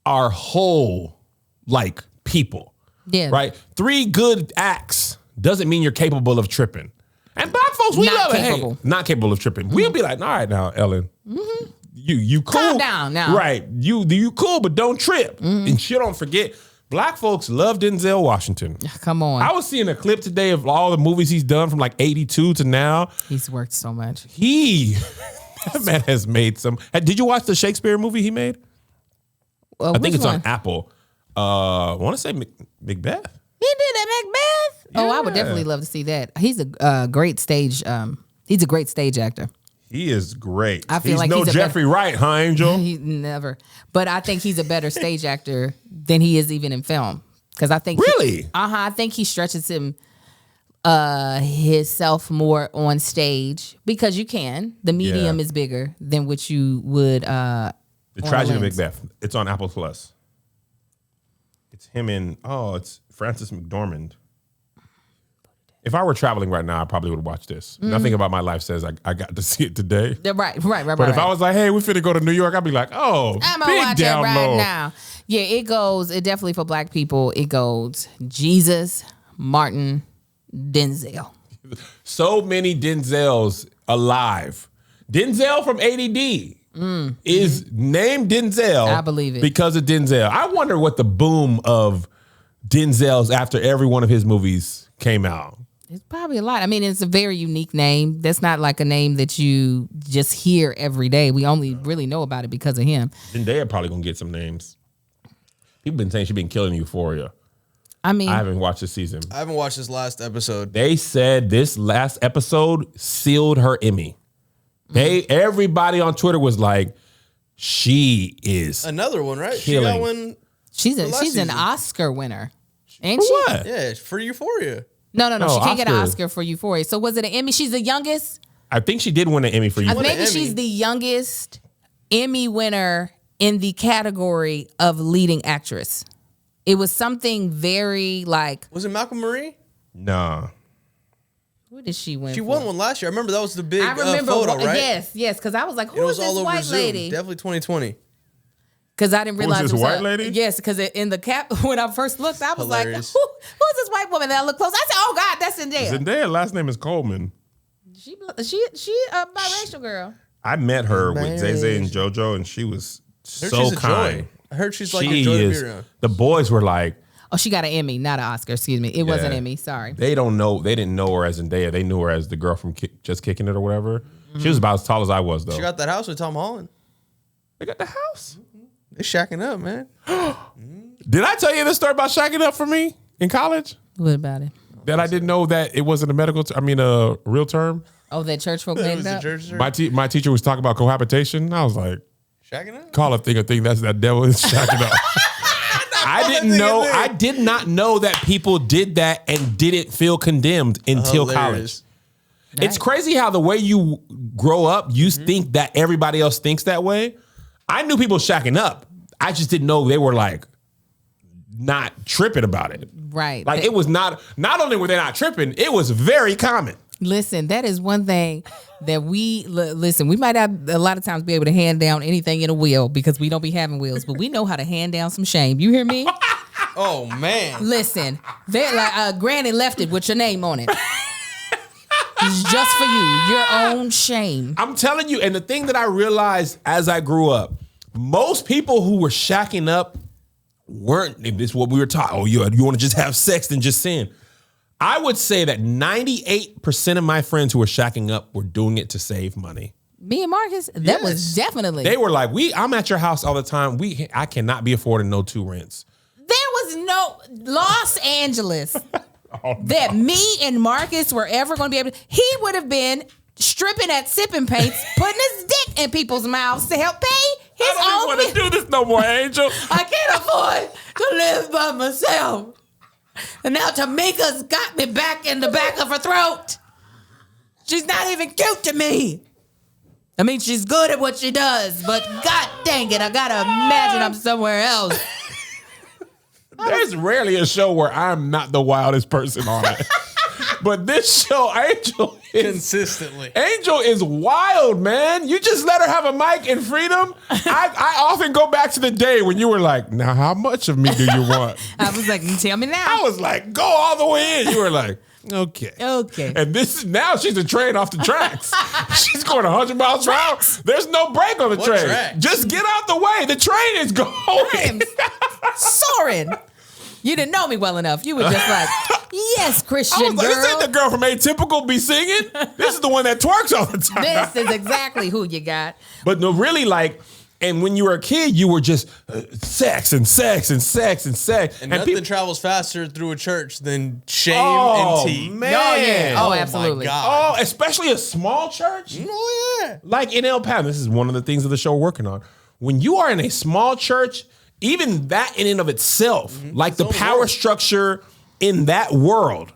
are whole like people. Yeah. Right? 3 good acts doesn't mean you're capable of tripping. And black folks, we Not love capable. it. Hey, not capable of tripping. We'll be like, all right now, Ellen. You cool. Calm down now. Right. You cool, but don't trip. And you don't forget, black folks love Denzel Washington. Come on. I was seeing a clip today of all the movies he's done from like 82 to now. He's worked so much. That man has made some. Did you watch the Shakespeare movie he made? I think it's on Apple. I want to say Macbeth. He did that Macbeth. Oh, I would definitely love to see that. He's a great stage. He's a great stage actor. He is great. I feel he's like no he's a Jeffrey Wright, huh, Angel? He never. But I think he's a better stage actor than he is even in film. Because I think Really? I think he stretches himself more on stage because you can. The medium is bigger than what you would. The Tragedy of Macbeth. It's on Apple Plus. It's him and it's Francis McDormand. If I were traveling right now, I probably would watch this. Nothing about my life says I got to see it today. Right. But if I was like, hey, we finna go to New York, I'd be like, oh, I'm gonna big watch it download. right now. Yeah, it definitely for black people, it goes Jesus, Martin, Denzel. So many Denzels alive. Denzel from ADD is named Denzel. I believe it. Because of Denzel. I wonder what the boom of Denzel's after every one of his movies came out. It's probably a lot. I mean, it's a very unique name. That's not like a name that you just hear every day. We only really know about it because of him. Zendaya probably gonna get some names. People been saying she's been killing Euphoria. I mean, I haven't watched this season. I haven't watched this last episode. They said this last episode sealed her Emmy. Everybody on Twitter was like, she is Another one, right? killing. She got one. she's last an season. Oscar winner. Ain't For she? what? Yeah, for Euphoria. No. She can't get an Oscar. Oscar for Euphoria. So was it an Emmy? She's the youngest? I think she did win an Emmy for you. Maybe Emmy. she's the youngest Emmy winner in the category of leading actress. It was something very like, Was it Malcolm Marie? Nah. what did she win She for? won one last year. I remember that was the big I remember photo, right? Yes, because I was like, It who is was this all over white Zoom. lady? Definitely 2020. Because I didn't realize this it was white her. lady? Yes, because in the cap, when I first looked, I was Hilarious. like, who is this white woman? Then I looked close. I said, oh God, that's Zendaya. Zendaya last name is Coleman. She a biracial girl. I met her with Zay Zay and JoJo, and she was I heard so she's a kind. joy. I heard she's like She a joy to is. be around. The boys were like, Oh, she got an Emmy, not an Oscar. Excuse me. It was an Yeah. Emmy. Sorry. they don't know. They didn't know her as Zendaya. They knew her as the girl from Just Kicking It or whatever. She was about as tall as I was, though. She got that house with Tom Holland. They got the house. They shacking up, man. Did I tell you this story about shacking up for me in college? What about it? That I didn't know that it wasn't a real term. Oh, that church folk It made was it the up? church. My teacher was talking about cohabitation. I was like, Shacking up? call a thing. That's that devil is shacking up. I did not know that people did that and didn't feel condemned until college. Hilarious. It's crazy how the way you grow up, you think that everybody else thinks that way. I knew people shacking up. I just didn't know they were like not tripping about it. Right. Like it was not only were they not tripping, it was very common. Listen, that is one thing that listen, we might not a lot of times be able to hand down anything in a will because we don't be having wills, but we know how to hand down some shame. You hear me? Oh, man. Listen, they're like Granny left it with your name on it. It's just for you, your own shame. I'm telling you, and the thing that I realized as I grew up, most people who were shacking up weren't, if this is what we were taught, you want to just have sex and just sin. I would say that 98% of my friends who were shacking up were doing it to save money. Me and Marcus, that was definitely. They were like, I'm at your house all the time. I cannot be affording no 2 rents. There was no Los Angeles that me and Marcus were ever going to be able to. He would have been stripping at sipping paints, putting his dick in people's mouths to help pay his I don't own want to do this no more, Angel. I can't afford to live by myself. And now Tamika's got me back in the back of her throat. She's not even cute to me. I mean, she's good at what she does, but god dang it, I gotta imagine I'm somewhere else. There's rarely a show where I'm not the wildest person on it. But this show, Angel is wild, man. You just let her have a mic and freedom. I often go back to the day when you were like, now how much of me do you want? I was like, tell me now. I was like, go all the way in. You were like, okay. And this is now she's a train off the tracks. She's going 100 miles per hour. There's no brake on the train. Track? Just get out the way. The train is going. I am soaring. You didn't know me well enough. You were just like, yes, Christian girl. This ain't the girl from Atypical be singing. This is the one that twerks all the time. This is exactly who you got. But no, really, like, and when you were a kid, you were just sex and sex and sex and sex. And nothing travels faster through a church than shame and tea. Man. Oh, yeah. Oh, My absolutely. God. Oh, especially a small church. Oh, yeah. Like in El Paso, this is one of the things of the show we're working on. When you are in a small church, even that in and of itself, like the power structure in that world,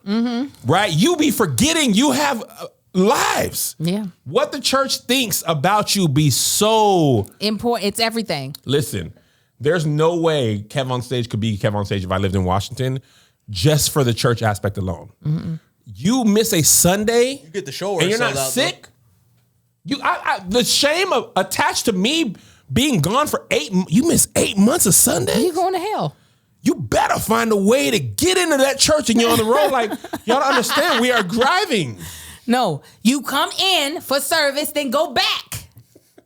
right? You be forgetting you have lives. Yeah. What the church thinks about you be so important. It's everything. Listen, there's no way Kev on Stage could be Kev on Stage if I lived in Washington just for the church aspect alone. You miss a Sunday, You get the show and you're not sick. The shame attached to me being gone for you miss 8 months of Sundays. You're going to hell. You better find a way to get into that church and you're on the road. Like, y'all don't understand. We are driving. No, you come in for service, then go back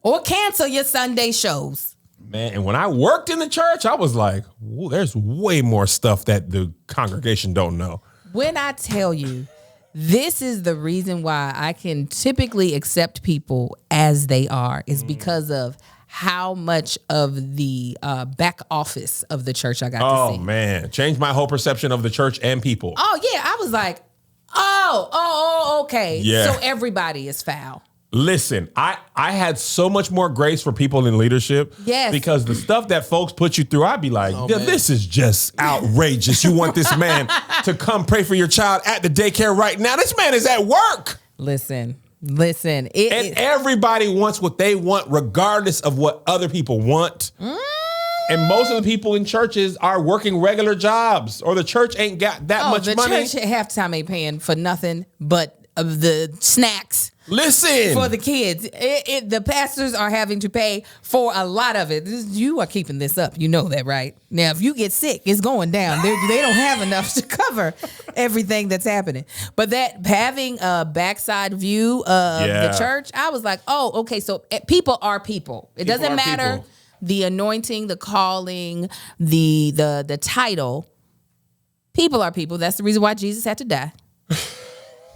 or cancel your Sunday shows. Man, and when I worked in the church, I was like, there's way more stuff that the congregation don't know. When I tell you, this is the reason why I can typically accept people as they are, is because of how much of the back office of the church I got to see. Oh, man. Changed my whole perception of the church and people. Oh, yeah. I was like, okay. Yeah. So everybody is foul. Listen, I had so much more grace for people in leadership. Yes. Because the stuff that folks put you through, I'd be like, this is just outrageous. You want this man to come pray for your child at the daycare right now? This man is at work. Listen. And everybody wants what they want regardless of what other people want. And most of the people in churches are working regular jobs, or the church ain't got that much money. The church half the time ain't paying for nothing but the snacks. Listen. For the kids. The pastors are having to pay for a lot of it. You are keeping this up. You know that, right? Now, if you get sick, it's going down. They don't have enough to cover everything that's happening. But that having a backside view of the church, I was like, oh, okay, so people are people. It doesn't matter the anointing, the calling, the title. People are people. That's the reason why Jesus had to die.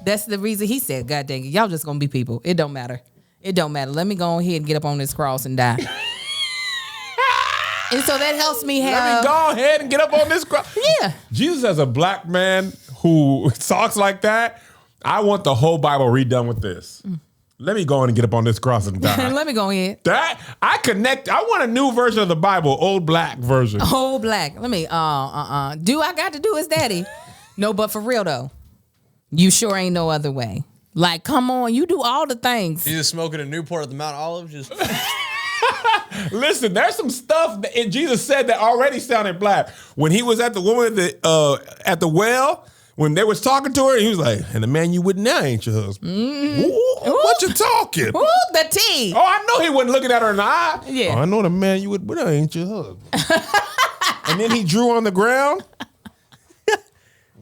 That's the reason he said, God dang it, y'all just gonna be people. It don't matter. It don't matter. Let me go ahead and get up on this cross and die. And so that helps me have... Let me go ahead and get up on this cross. Yeah. Jesus as a black man who talks like that, I want the whole Bible redone with this. Let me go on and get up on this cross and die. Let me go ahead. I want a new version of the Bible, old black version. Old black. Let me, do I got to do his daddy? No, but for real though. You sure ain't no other way. Like, come on, you do all the things. You just smoking a Newport at the Mount Olive, just... Listen, there's some stuff that Jesus said that already sounded black. When he was at the woman at the well, when they was talking to her, he was like, and the man you with now ain't your husband. What you talking? Ooh, the tea. Oh, I know he wasn't looking at her in the eye. Yeah. Oh, I know the man you with now ain't your husband. And then he drew on the ground.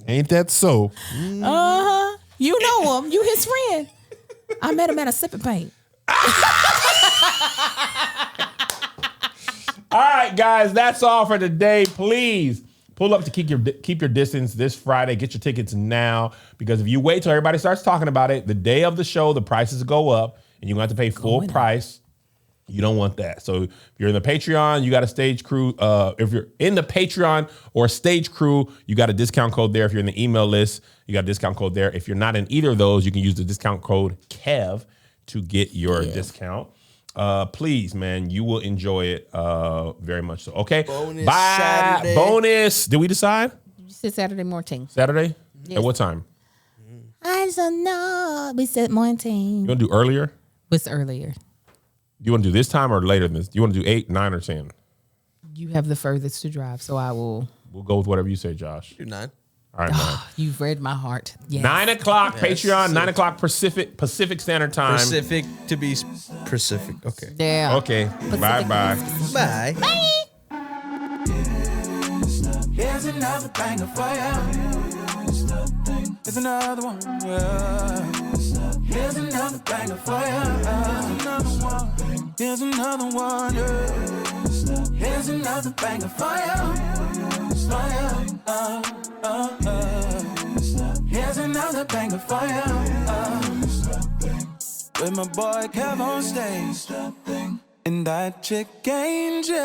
Ain't that so? Uh-huh. You know him. You his friend. I met him at a sipping paint. All right, guys, that's all for today. Please pull up to keep your distance this Friday. Get your tickets now, because if you wait till everybody starts talking about it, the day of the show, the prices go up, and you're going to have to pay full price. You don't want that. So if you're in the Patreon, you got a stage crew. If you're in the Patreon or stage crew, you got a discount code there. If you're in the email list, you got a discount code there. If you're not in either of those, you can use the discount code KEV to get your discount. Please, man, you will enjoy it very much so. Okay. Bonus Bye. Saturday. Bonus. Did we decide? said Saturday morning. Saturday? Yes. At what time? I don't know. We said morning. You want to do earlier? What's earlier? Do you want to do this time or later than this? Do you want to do 8, 9, or 10? You have the furthest to drive, so I will. We'll go with whatever you say, Josh. Do 9. All right, man. You've read my heart. Yes. 9 o'clock, Patreon, 9 o'clock Pacific Standard Time. Pacific to be Pacific. Okay. Yeah. Okay. Bye-bye. Bye. Here's another banger for you. Here's another one. Here's another banger for you. Here's another one. Here's another banger for you. Here's another banger for you. With my boy Kev on stage. And that chick Angel.